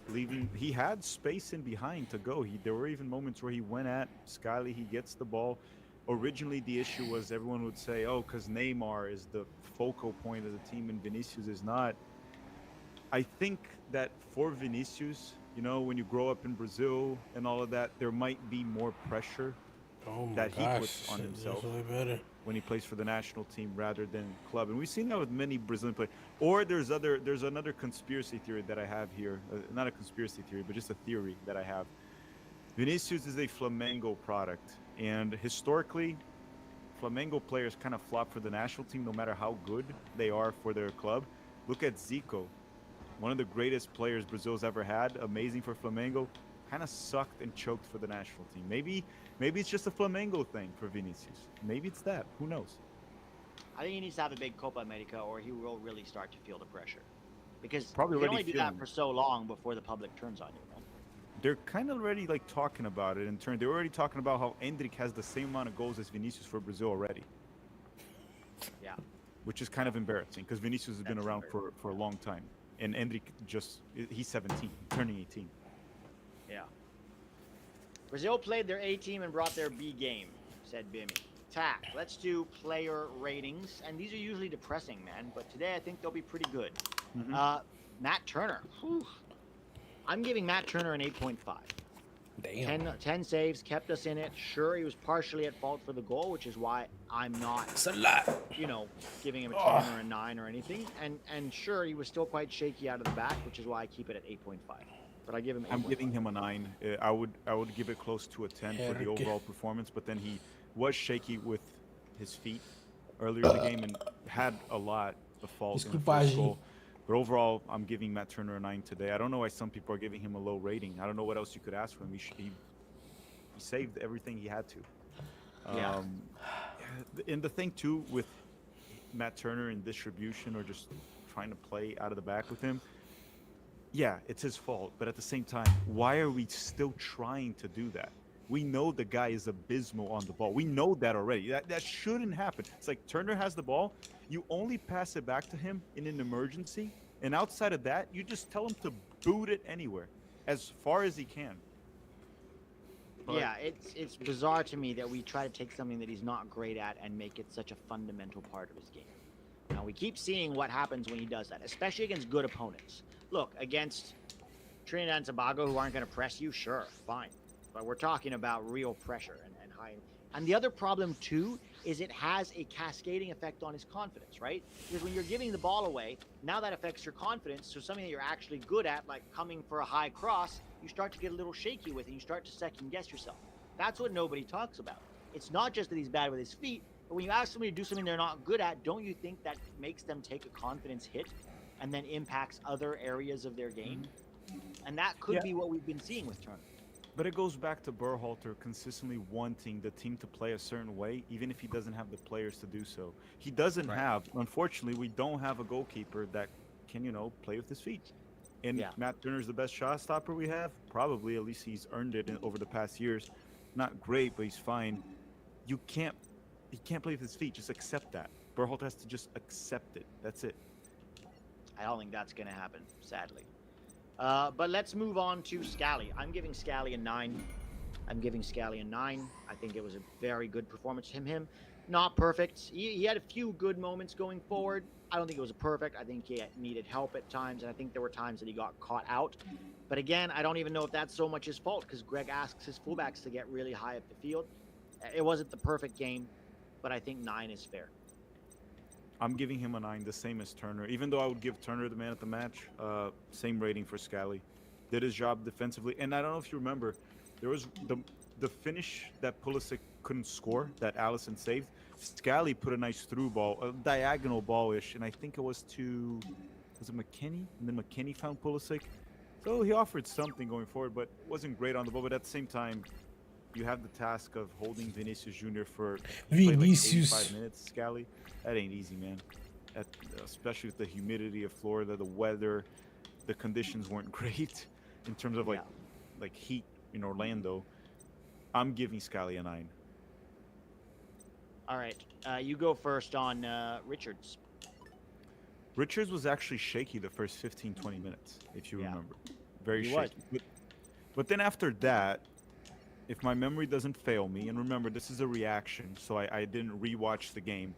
leaving. He had space in behind to go. There were even moments where he went at Scally. He gets the ball. Originally, the issue was everyone would say, "Oh, because Neymar is the focal point of the team and Vinicius is not." I think that for Vinicius, when you grow up in Brazil and all of that, there might be more pressure that he puts on himself when he plays for the national team rather than club. And we've seen that with many Brazilian players. Or there's another conspiracy theory that I have here. Not a conspiracy theory, but just a theory that I have. Vinicius is a Flamengo product. And historically, Flamengo players kind of flop for the national team no matter how good they are for their club. Look at Zico. One of the greatest players Brazil's ever had, amazing for Flamengo, kind of sucked and choked for the national team. Maybe it's just a Flamengo thing for Vinicius. Maybe it's that. Who knows? I think he needs to have a big Copa America, or he will really start to feel the pressure. Because Probably you can already only do that feeling for so long before the public turns on you. Right? They're kind of already talking about it in turn. They're already talking about how Endrick has the same amount of goals as Vinicius for Brazil already. Yeah. Which is kind of embarrassing because Vinicius has been That's around for a long time. And Endrick he's 17, turning 18. Yeah. Brazil played their A team and brought their B game, said Bimmy. Tack, let's do player ratings. And these are usually depressing, man. But today I think they'll be pretty good. Mm-hmm. Matt Turner. Whew. I'm giving Matt Turner an 8.5. Damn. 10 saves, kept us in it. Sure, he was partially at fault for the goal, which is why I'm not, It's a lot. giving him a 10 or a 9 or anything. And sure, he was still quite shaky out of the back, which is why I keep it at 8.5. But I give him 8.5. I'm giving him a 9. I would give it close to a 10 for the overall performance, but then he was shaky with his feet earlier in the game and had a lot of fault in the first goal. But overall, I'm giving Matt Turner a 9 today. I don't know why some people are giving him a low rating. I don't know what else you could ask for him. He saved everything he had to. Yeah. And the thing, too, with Matt Turner in distribution or just trying to play out of the back with him, yeah, it's his fault. But at the same time, why are we still trying to do that? We know the guy is abysmal on the ball. We know that already. That shouldn't happen. It's like Turner has the ball. You only pass it back to him in an emergency, And outside of that, you just tell him to boot it anywhere, as far as he can. But Yeah, it's bizarre to me that we try to take something that he's not great at and make it such a fundamental part of his game. Now, we keep seeing what happens when he does that, especially against good opponents. Look, against Trinidad and Tobago, who aren't going to press you, sure, fine. But we're talking about real pressure and high. And the other problem, too, is it has a cascading effect on his confidence, right? Because when you're giving the ball away, now that affects your confidence. So something that you're actually good at, like coming for a high cross, you start to get a little shaky with, and you start to second guess yourself. That's what nobody talks about. It's not just that he's bad with his feet, but when you ask somebody to do something they're not good at, don't you think that makes them take a confidence hit and then impacts other areas of their game? And that could be what we've been seeing with Turner. But it goes back to Berhalter consistently wanting the team to play a certain way, even if he doesn't have the players to do so. He doesn't have, unfortunately, we don't have a goalkeeper that can, play with his feet. And Matt Turner's the best shot stopper we have. Probably, at least he's earned it over the past years. Not great, but he's fine. He can't play with his feet. Just accept that. Berhalter has to just accept it. That's it. I don't think that's going to happen, sadly. But let's move on to Scally. I'm giving Scally a 9. I think it was a very good performance from him. Not perfect. He had a few good moments going forward. I don't think it was perfect. I think he needed help at times, and I think there were times that he got caught out. But again, I don't even know if that's so much his fault, because Greg asks his fullbacks to get really high up the field. It wasn't the perfect game, but I think 9 is fair. I'm giving him a 9, the same as Turner. Even though I would give Turner the man of the match, same rating for Scally. Did his job defensively. And I don't know if you remember, there was the finish that Pulisic couldn't score, that Allison saved. Scally put a nice through ball, a diagonal ball-ish, and I think it was it McKennie? And then McKennie found Pulisic. So he offered something going forward, but wasn't great on the ball. But at the same time, you have the task of holding Vinicius Jr. for like 85 minutes, Scally. That ain't easy, man. Especially with the humidity of Florida, the weather, the conditions weren't great in terms of like heat in Orlando. I'm giving Scally a 9. All right, you go first on Richards. Richards was actually shaky the first 15, 20 minutes, if you remember. Very He shaky. But then after that, if my memory doesn't fail me, and remember, this is a reaction, so I didn't rewatch the game.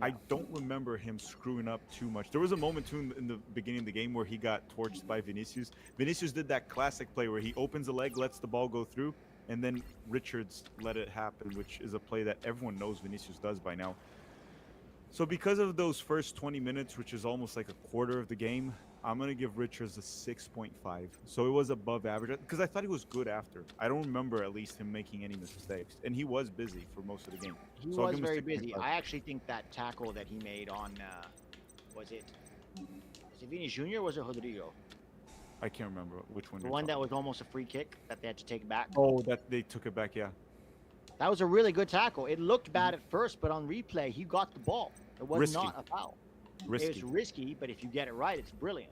I don't remember him screwing up too much. There was a moment, too, in the beginning of the game where he got torched by Vinicius. Vinicius did that classic play where he opens the leg, lets the ball go through, and then Richards let it happen, which is a play that everyone knows Vinicius does by now. So because of those first 20 minutes, which is almost like a quarter of the game, I'm going to give Richards a 6.5. So it was above average, because I thought he was good after. I don't remember at least him making any mistakes. And he was busy for most of the game. He was very busy. I actually think that tackle that he made on, was it Vini Jr. or was it Rodrigo? I can't remember which one. The one that was almost a free kick that they had to take back. Oh, that they took it back, yeah. That was a really good tackle. It looked bad at first, but on replay, he got the ball. It was not a foul. Risky. It was risky, but if you get it right, it's brilliant.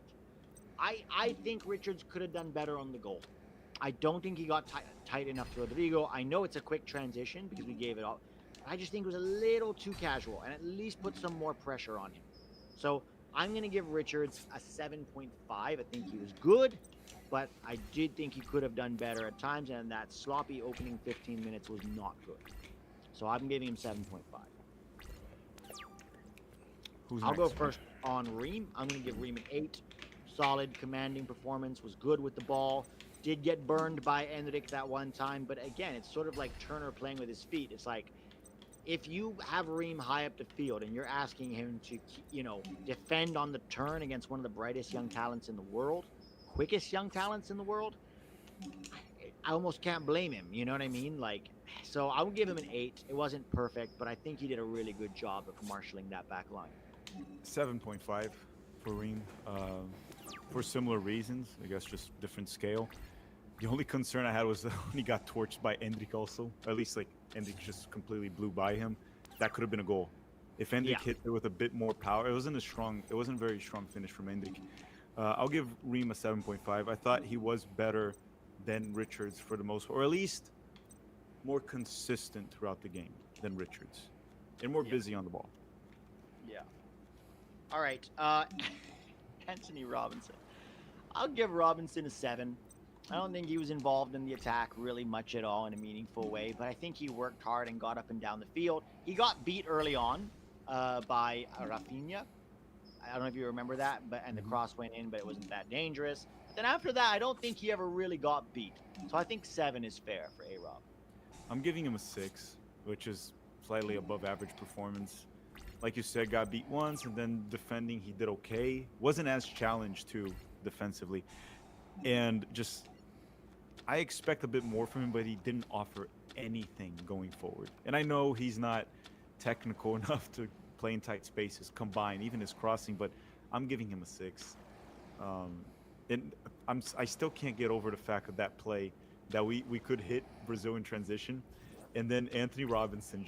I think Richards could have done better on the goal. I don't think he got tight enough to Rodrigo. I know it's a quick transition because we gave it all. I just think it was a little too casual and at least put some more pressure on him. So I'm going to give Richards a 7.5. I think he was good, but I did think he could have done better at times, and that sloppy opening 15 minutes was not good. So I'm giving him 7.5. I'll go first on Ream. I'm going to give Ream an 8. Solid, commanding performance, was good with the ball. Did get burned by Enric that one time, but again, it's sort of like Turner playing with his feet. It's like, if you have Ream high up the field and you're asking him to, defend on the turn against one of the brightest young talents in the world, quickest young talents in the world, I almost can't blame him. You know what I mean? So I would give him an 8. It wasn't perfect, but I think he did a really good job of marshaling that back line. 7.5 for Ream. For similar reasons, I guess, just different scale. The only concern I had was when he got torched by Endrick also. At least, Endrick just completely blew by him. That could have been a goal. If Endrick hit it with a bit more power, it wasn't a very strong finish from Endrick. I'll give Ream a 7.5. I thought he was better than Richards for the most part, or at least more consistent throughout the game than Richards. And more busy on the ball. Yeah. All right. Anthony Robinson. I'll give Robinson a 7. I don't think he was involved in the attack really much at all in a meaningful way, but I think he worked hard and got up and down the field. He got beat early on by Rafinha. I don't know if you remember that, and the cross went in, but it wasn't that dangerous. But then after that, I don't think he ever really got beat. So I think 7 is fair for A-Rob. I'm giving him a 6, which is slightly above average performance. Like you said, got beat once, and then defending, he did okay. Wasn't as challenged, too, defensively. And just, I expect a bit more from him, but he didn't offer anything going forward. And I know he's not technical enough to play in tight spaces combined, even his crossing, but I'm giving him a 6. And I still can't get over the fact of that play that we could hit Brazil in transition, and then Anthony Robinson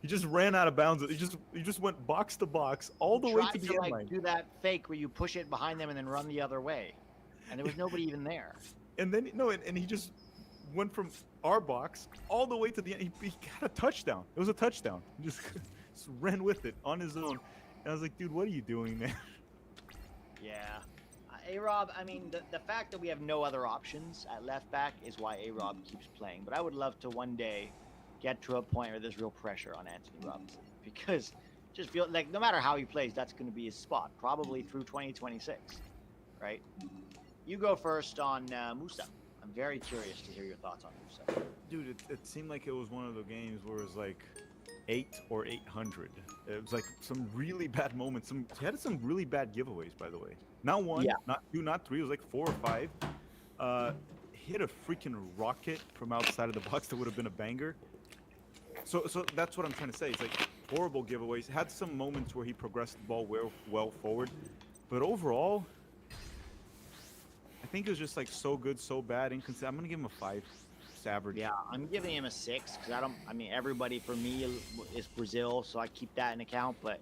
he just ran out of bounds. He just went box to box all the way to the end line. Do that fake where you push it behind them and then run the other way, and there was nobody even there. And then and he just went from our box all the way to the end. He got a touchdown. It was a touchdown. He just ran with it on his own. And I was like, dude, what are you doing, man? Yeah. A-Rob, I mean, the fact that we have no other options at left back is why A-Rob keeps playing. But I would love to one day get to a point where there's real pressure on Anthony Robinson. Because just feel like no matter how he plays, that's going to be his spot, probably through 2026, right? You go first on Musa. I'm very curious to hear your thoughts on Musa. Dude, it seemed like it was one of the games where it was like 8 or 800. It was like some really bad moments. He had some really bad giveaways, by the way. Not 1, not 2, not 3. It was like 4 or 5. Hit a freaking rocket from outside of the box that would have been a banger. So that's what I'm trying to say. It's like horrible giveaways. Had some moments where he progressed the ball well forward, but overall, I think it was just like so good, so bad, inconsistent. I'm gonna give him a 5. It's average. Yeah, I'm giving him a 6 because I mean, everybody for me is Brazil, so I keep that in account. But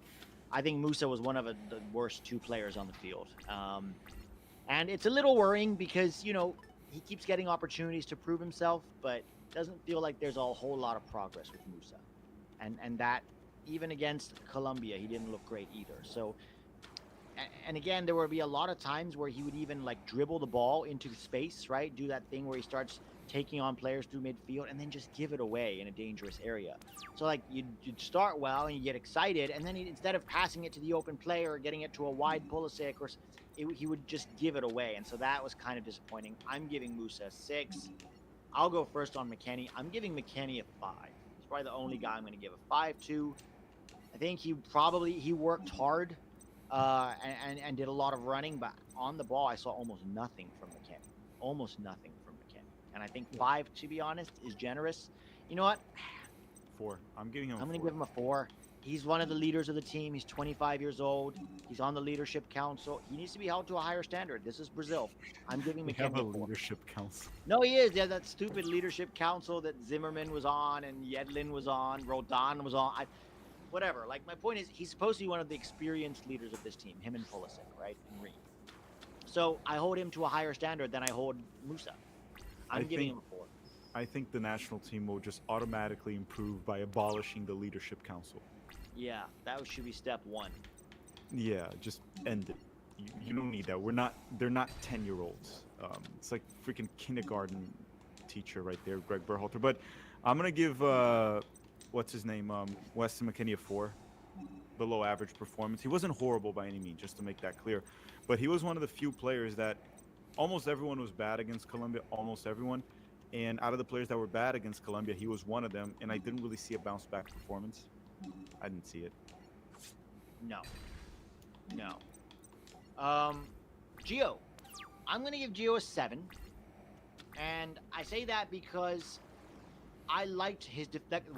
I think Musa was one of the worst 2 players on the field, and it's a little worrying because he keeps getting opportunities to prove himself, but doesn't feel like there's a whole lot of progress with Musa, and that even against Colombia, he didn't look great either. So. And again, there would be a lot of times where he would even like dribble the ball into space, right? Do that thing where he starts taking on players through midfield and then just give it away in a dangerous area. So like you'd start well and you get excited, and then instead of passing it to the open player or getting it to a wide Pulisic, he would just give it away. And so that was kind of disappointing. I'm giving Musa a 6. I'll go first on McKennie. I'm giving McKennie a 5. He's probably the only guy I'm going to give a 5 to. I think he worked hard. And did a lot of running, but on the ball, I saw almost nothing from McKennie. Almost nothing from McKennie. And I think 5, to be honest, is generous. You know what? 4. I'm giving him. I'm going to give him a 4. He's one of the leaders of the team. He's 25 years old. He's on the leadership council. He needs to be held to a higher standard. This is Brazil. I'm giving McKennie a 4. leadership council. No, he is. Yeah, that stupid leadership council that Zimmerman was on and Yedlin was on, Roldan was on. Whatever. Like, my point is, he's supposed to be one of the experienced leaders of this team, him and Pulisic, right? And Reed. So I hold him to a higher standard than I hold Musa. I'm giving him a 4. I think the national team will just automatically improve by abolishing the leadership council. Yeah, that should be step 1. Yeah, just end it. You don't need that. They're not 10-year-olds. It's like freaking kindergarten teacher right there, Greg Berhalter. But I'm going to give... what's his name? Weston McKennie a 4. Below average performance. He wasn't horrible by any means, just to make that clear. But he was one of the few players that almost everyone was bad against Colombia, almost everyone. And out of the players that were bad against Colombia, he was one of them. And I didn't really see a bounce back performance. I didn't see it. No. Gio. I'm going to give Gio a 7. And I say that because I liked his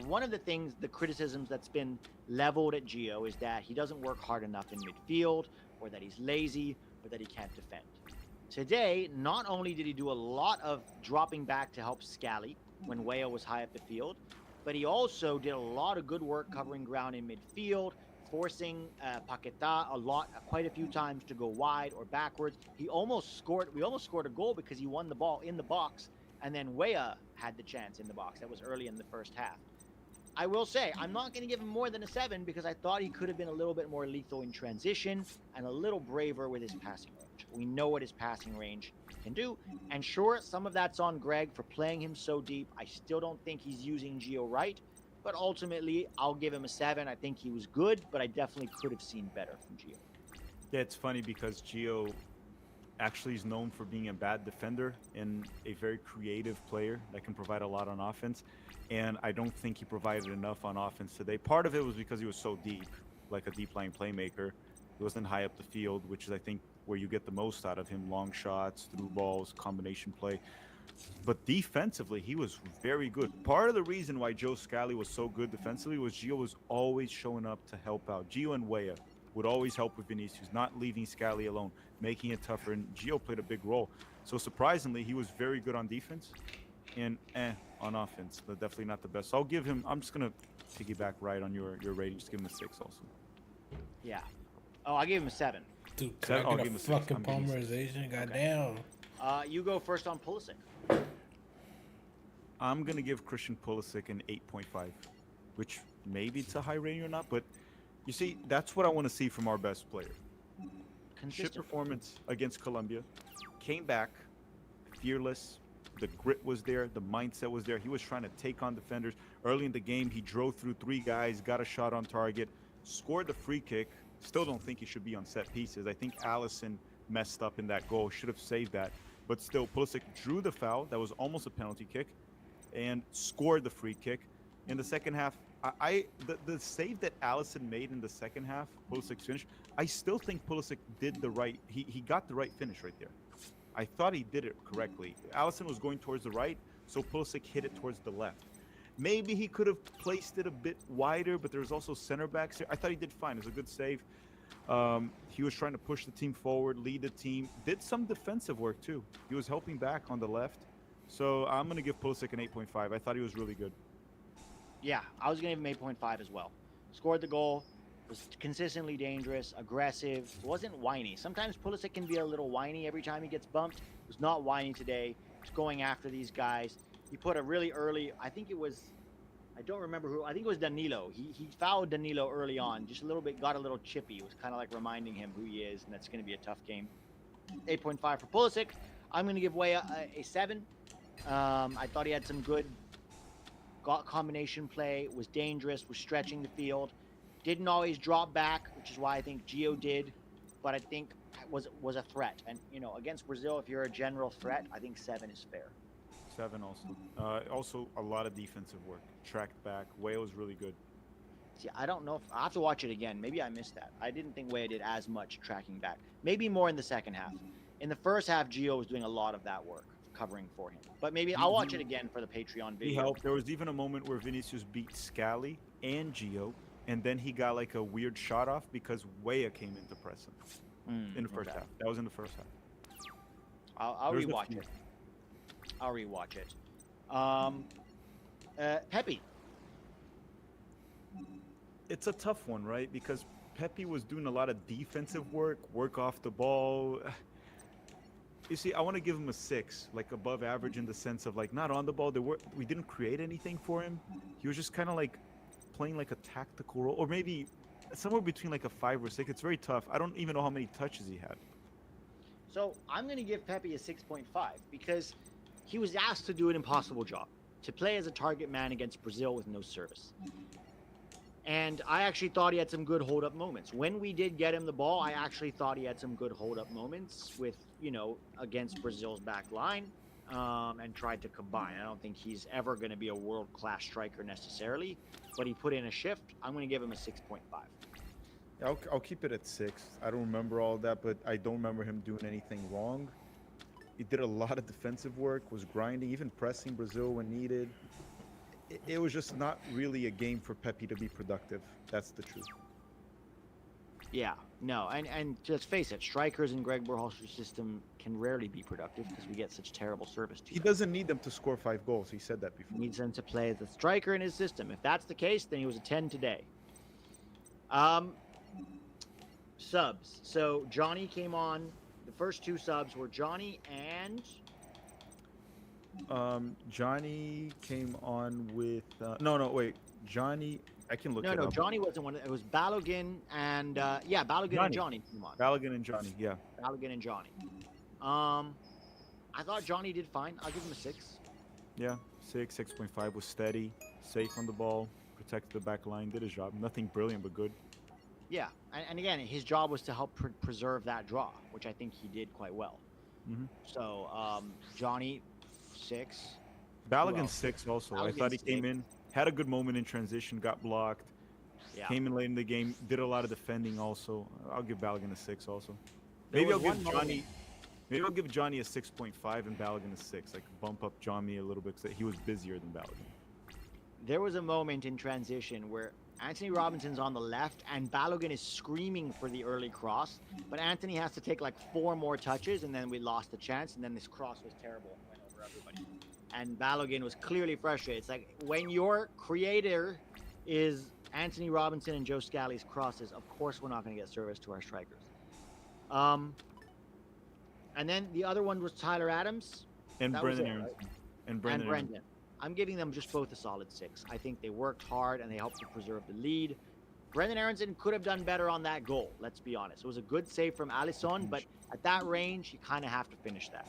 one of the criticisms that's been leveled at Gio is that he doesn't work hard enough in midfield, or that he's lazy, or that he can't defend. Today, not only did he do a lot of dropping back to help Scally when Weah was high up the field, but he also did a lot of good work covering ground in midfield, forcing Paquetá quite a few times to go wide or backwards. We almost scored a goal because he won the ball in the box, and then Weah had the chance in the box. That was early in the first half. I will say, I'm not going to give him more than a 7 because I thought he could have been a little bit more lethal in transition and a little braver with his passing range. We know what his passing range can do. And sure, some of that's on Greg for playing him so deep. I still don't think he's using Gio right. But ultimately, I'll give him a 7. I think he was good, but I definitely could have seen better from Gio. Yeah, it's funny because Gio actually is known for being a bad defender and a very creative player that can provide a lot on offense. And I don't think he provided enough on offense today. Part of it was because he was so deep, like a deep line playmaker. He wasn't high up the field, which is, I think, where you get the most out of him. Long shots, through balls, combination play. But defensively, he was very good. Part of the reason why Joe Scally was so good defensively was Gio was always showing up to help out. Gio and Weah would always help with Vinicius, not leaving Scally alone, making it tougher. And Gio played a big role. So surprisingly, he was very good on defense and on offense, but definitely not the best. So I'll give him, I'm just going to piggyback right on your rating. Just give him a 6 also. Yeah. Oh, I gave him a 7. Dude, can I get a fucking polymerization? Goddamn. You go first on Pulisic. I'm going to give Christian Pulisic an 8.5, which maybe it's a high rating or not, but you see, that's what I want to see from our best player. Shit performance against Colombia. Came back, fearless. The grit was there. The mindset was there. He was trying to take on defenders. Early in the game, he drove through 3 guys, got a shot on target, scored the free kick. Still don't think he should be on set pieces. I think Allison messed up in that goal. Should have saved that. But still, Pulisic drew the foul. That was almost a penalty kick. And scored the free kick. In the second half, the save that Allison made in the second half, Pulisic's finish, I still think Pulisic did the right, he got the right finish right there. I thought he did it correctly. Allison was going towards the right, so Pulisic hit it towards the left. Maybe he could have placed it a bit wider, but there was also center backs here. I thought he did fine. It was a good save. He was trying to push the team forward, lead the team, did some defensive work too. He was helping back on the left. So I'm going to give Pulisic an 8.5. I thought he was really good. Yeah, I was going to give him 8.5 as well. Scored the goal, was consistently dangerous, aggressive, wasn't whiny. Sometimes Pulisic can be a little whiny every time he gets bumped. Was not whiny today. Was going after these guys. He put a really early, I think it was, I don't remember who, I think it was Danilo. He fouled Danilo early on, just a little bit, got a little chippy. It was kind of like reminding him who he is, and that's going to be a tough game. 8.5 for Pulisic. I'm going to give Weah a 7. I thought he had some good combination play, was dangerous, was stretching the field, didn't always drop back, which is why I think Gio did, but I think was a threat. And, you know, against Brazil, if you're a general threat, I think 7 is fair. 7 also. Also, a lot of defensive work. Tracked back. Weah was really good. See, I don't know if I have to watch it again. Maybe I missed that. I didn't think Weah did as much tracking back. Maybe more in the second half. In the first half, Gio was doing a lot of that work, covering for him. But maybe I'll watch it again for the Patreon video. He helped. There was even a moment where Vinicius beat Scally and Gio, and then he got like a weird shot off because Weah came into press him in the first half. That was in the first half. I'll rewatch it. I'll rewatch it. Pepe. It's a tough one, right? Because Pepe was doing a lot of defensive work off the ball. You see, I want to give him a 6, like above average in the sense of like not on the ball. We didn't create anything for him. He was just kind of like playing like a tactical role, or maybe somewhere between like a 5 or 6. It's very tough. I don't even know how many touches he had. So I'm going to give Pepe a 6.5 because he was asked to do an impossible job, to play as a target man against Brazil with no service. And I actually thought he had some good hold-up moments. When we did get him the ball, I actually thought he had some good hold-up moments with, you know, against Brazil's back line and tried to combine. I don't think he's ever going to be a world-class striker necessarily, but he put in a shift. I'm going to give him a 6.5. I'll keep it at 6. I don't remember all that, but I don't remember him doing anything wrong. He did a lot of defensive work, was grinding, even pressing Brazil when needed. It was just not really a game for Pepe to be productive. That's the truth. Yeah, no, and let's face it, strikers in Greg Berhalter's system can rarely be productive because we get such terrible service to He them. doesn't need them to score 5 goals. He said that before. He needs them to play as a striker in his system. If that's the case, then he was a 10 today. Subs. So Johnny came on. The first 2 subs were Johnny and Johnny came on with no wait, Johnny. I can look No, it no, up. Johnny wasn't one. It was Balogun and Balogun and Johnny. Johnny. Come on, Balogun and Johnny. Yeah. Balogun and Johnny. I thought Johnny did fine. I'll give him a 6. Yeah. 6.5 was steady, safe on the ball, protected the back line, did his job. Nothing brilliant, but good. Yeah, and again, his job was to help preserve that draw, which I think he did quite well. Mm-hmm. So Johnny, 6. Balogun Well, 6 also. I Balogun thought he came 6. in, had a good moment in transition, got blocked, Yeah. came in late in the game, did a lot of defending also. I'll give Balogun a 6 also. There Maybe I'll was give one Johnny. moment- Maybe I'll give Johnny a 6.5 and Balogun a 6. Like bump up Johnny a little bit because he was busier than Balogun. There was a moment in transition where Anthony Robinson's on the left and Balogun is screaming for the early cross, but Anthony has to take like 4 more touches and then we lost the chance, and then this cross was terrible and went over everybody. And Balogun was clearly frustrated. It's like when your creator is Anthony Robinson and Joe Scally's crosses, of course we're not going to get service to our strikers. And then the other one was Tyler Adams. And That was Brendan it, Aronson. right? And Brendan. And Aronson. Brendan. I'm giving them just both a solid 6. I think they worked hard and they helped to preserve the lead. Brendan Aronson could have done better on that goal, let's be honest. It was a good save from Alisson, but at that range, you kind of have to finish that.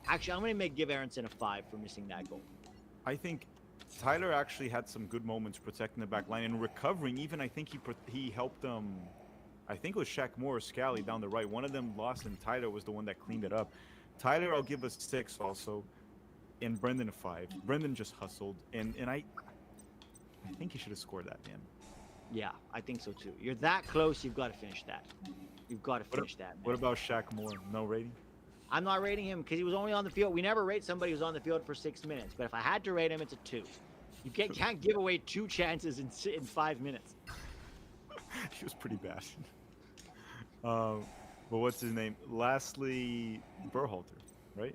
Actually, I'm going to give Aronson a 5 for missing that goal. I think Tyler actually had some good moments protecting the back line and recovering. Even I think he helped I think it was Shaq Moore or Scally down the right. One of them lost, and Tyler was the one that cleaned it up. Tyler, I'll give a 6 also, and Brendan a 5. Brendan just hustled, and I think he should have scored that, man. Yeah, I think so too. You're that close, you've got to finish that. You've got to finish that. Man. What about Shaq Moore? No rating? I'm not rating him because he was only on the field. We never rate somebody who's on the field for 6 minutes, but if I had to rate him, it's a 2. You can't give away 2 chances in 5 minutes. He was pretty bad. But what's his name? Lastly, Berhalter, right?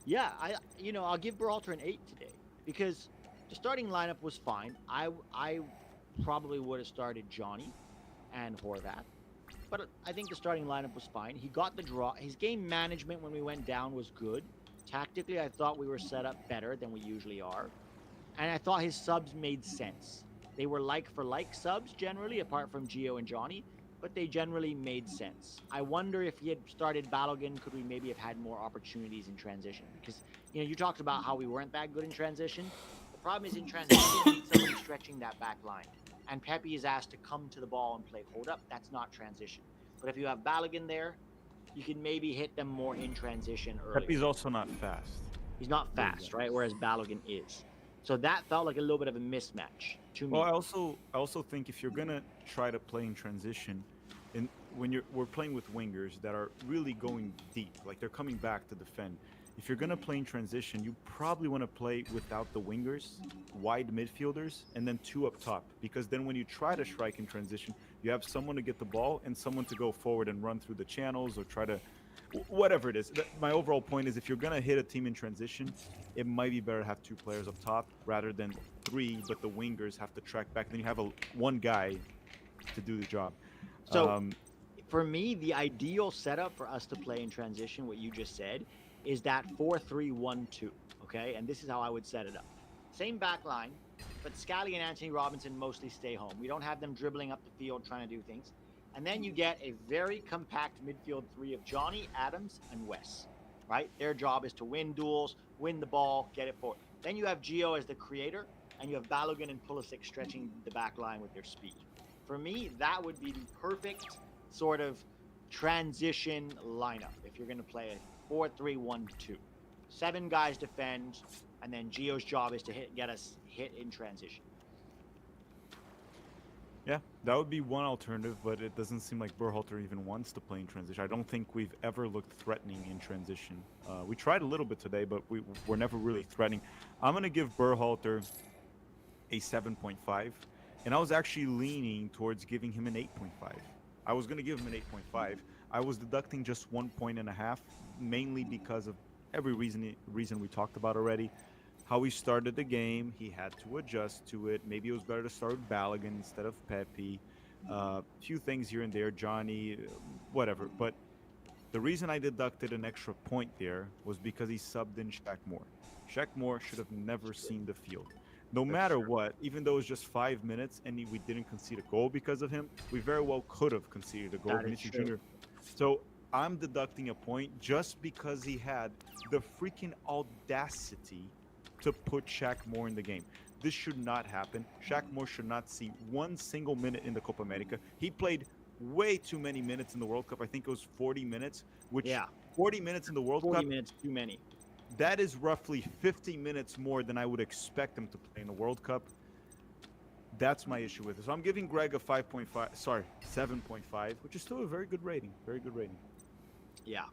Yeah, I'll give Berhalter an 8 today because the starting lineup was fine. I probably would have started Johnny and Horvath, but I think the starting lineup was fine. He got the draw. His game management when we went down was good. Tactically, I thought we were set up better than we usually are, and I thought his subs made sense. They were like for like subs generally, apart from Gio and Johnny, but they generally made sense. I wonder if he had started Balogun, could we maybe have had more opportunities in transition? Because, you talked about how we weren't that good in transition. The problem is in transition, you need somebody stretching that back line. And Pepe is asked to come to the ball and play hold up. That's not transition. But if you have Balogun there, you can maybe hit them more in transition early. Pepe's also not fast. He's not fast, right? Whereas Balogun is. So that felt like a little bit of a mismatch to me. Well, I also think if you're gonna try to play in transition, and when we're playing with wingers that are really going deep, like they're coming back to defend. If you're gonna play in transition, you probably want to play without the wingers, wide midfielders, and then 2 up top. Because then when you try to strike in transition, you have someone to get the ball and someone to go forward and run through the channels or try to, whatever it is. My overall point is if you're gonna hit a team in transition, it might be better to have 2 players up top rather than 3, but the wingers have to track back. Then you have one guy to do the job. So for me, the ideal setup for us to play in transition, what you just said, is that 4-3-1-2, okay? And this is how I would set it up. Same back line, but Scally and Anthony Robinson mostly stay home. We don't have them dribbling up the field trying to do things. And then you get a very compact midfield 3 of Johnny, Adams, and Wes, right? Their job is to win duels, win the ball, get it forward. Then you have Gio as the creator, and you have Balogun and Pulisic stretching the back line with their speed. For me, that would be the perfect sort of transition lineup if you're going to play a 4-3-1-2. 7 guys defend, and then Gio's job is to get us hit in transition. Yeah, that would be one alternative, but it doesn't seem like Berhalter even wants to play in transition. I don't think we've ever looked threatening in transition. We tried a little bit today, but we're never really threatening. I'm going to give Berhalter a 7.5, and I was actually leaning towards giving him an 8.5. I was going to give him an 8.5. I was deducting just 1.5 points, mainly because of every reason we talked about already. How he started the game, he had to adjust to it. Maybe it was better to start with Balogun instead of Pepe. Few things here and there, Johnny, whatever. But the reason I deducted an extra point there was because he subbed in Shaq Moore. Shaq Moore should have never seen the field. No matter what, even though it was just 5 minutes and we didn't concede a goal because of him, we very well could have conceded a goal. That is Vinicius true. Jr. So I'm deducting a point just because he had the freaking audacity to put Shaq Moore in the game. This should not happen. Shaq Moore should not see one single minute in the Copa America. He played way too many minutes in the World Cup. I think it was 40 minutes, which 40 minutes in the World 40 Cup, minutes too many. that is roughly 50 minutes more than I would expect him to play in the World Cup. That's my issue with it. So I'm giving Greg a 7.5, which is still a very good rating. Very good rating. Yeah.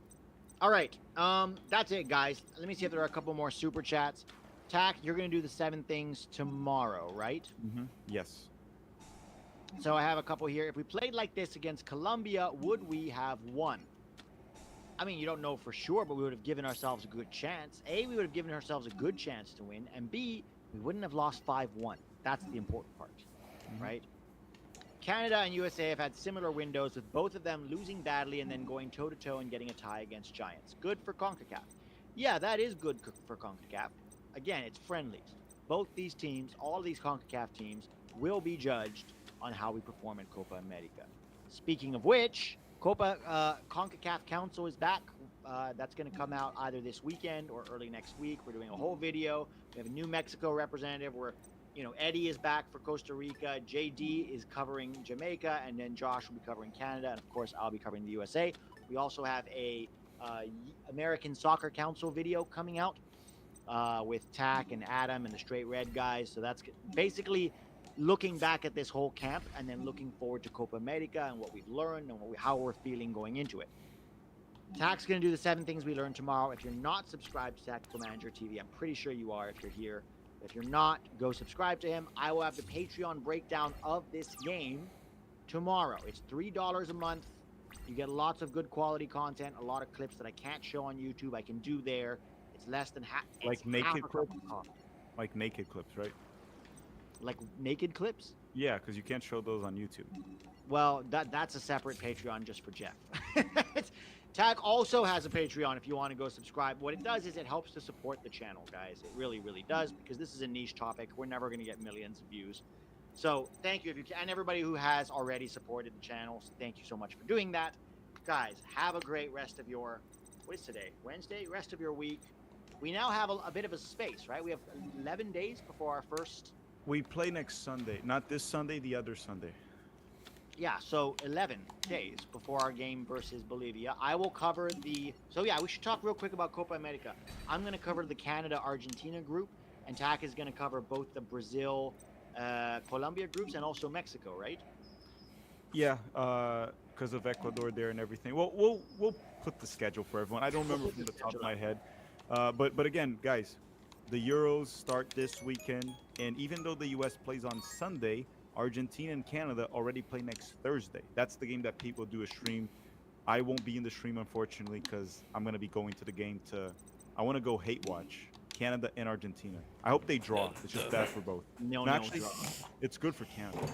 All right. That's it, guys. Let me see if there are a couple more super chats. Tack, you're going to do the 7 things tomorrow, right? Yes. So I have a couple here. If we played like this against Colombia, would we have won? I mean, you don't know for sure, but we would have given ourselves a good chance. A, we would have given ourselves a good chance to win. And B, we wouldn't have lost 5-1. That's the important part, right? Canada and USA have had similar windows, with both of them losing badly and then going toe-to-toe and getting a tie against Giants. Good for CONCACAF. Yeah, that is good for CONCACAF. Again, it's friendlies. Both these teams, all these CONCACAF teams, will be judged on how we perform in Copa America. Speaking of which, CONCACAF Council is back. That's going to come out either this weekend or early next week. We're doing a whole video. We have a New Mexico representative. Eddie is back for Costa Rica. JD is covering Jamaica, and then Josh will be covering Canada, and of course I'll be covering the USA. We also have a American Soccer Council video coming out with Tack and Adam and the Straight Red guys. So that's basically looking back at this whole camp and then looking forward to Copa America and what we've learned and how we're feeling going into it. Tack's going to do the 7 things we learned tomorrow. If you're not subscribed to Tactical Manager TV, I'm pretty sure you are if you're here. If you're not, go subscribe to him. I will have the Patreon breakdown of this game tomorrow. It's $3 a month. You get lots of good quality content, a lot of clips that I can't show on YouTube. I can do there. It's less than half. Like naked clips? Like naked clips, right? Like naked clips? Yeah, because you can't show those on YouTube. Well, that's a separate Patreon just for Jeff. Tack also has a Patreon if you want to go subscribe. What it does is it helps to support the channel, guys. It really, really does, because this is a niche topic. We're never going to get millions of views. So thank you if you can, and everybody who has already supported the channel. So thank you so much for doing that. Guys, have a great rest of your, what is today? Wednesday? Rest of your week. We now have a bit of a space, right? We have 11 days before our first. We play next Sunday. Not this Sunday, the other Sunday. Yeah, so 11 days before our game versus Bolivia. I will cover so yeah, we should talk real quick about Copa America. I'm going to cover the Canada-Argentina group, and Tack is going to cover both the Brazil-Colombia groups and also Mexico, right? Yeah, because of Ecuador there and everything. Well, we'll put the schedule for everyone. I don't remember from the top of my head. But again, guys, the Euros start this weekend, and even though the U.S. plays on Sunday, Argentina and Canada already play next Thursday. That's the game that people do a stream. I won't be in the stream, unfortunately, because I'm going to be going to the game I want to go hate watch Canada and Argentina. I hope they draw. It's just bad for both. No, actually, draw. it's good for Canada.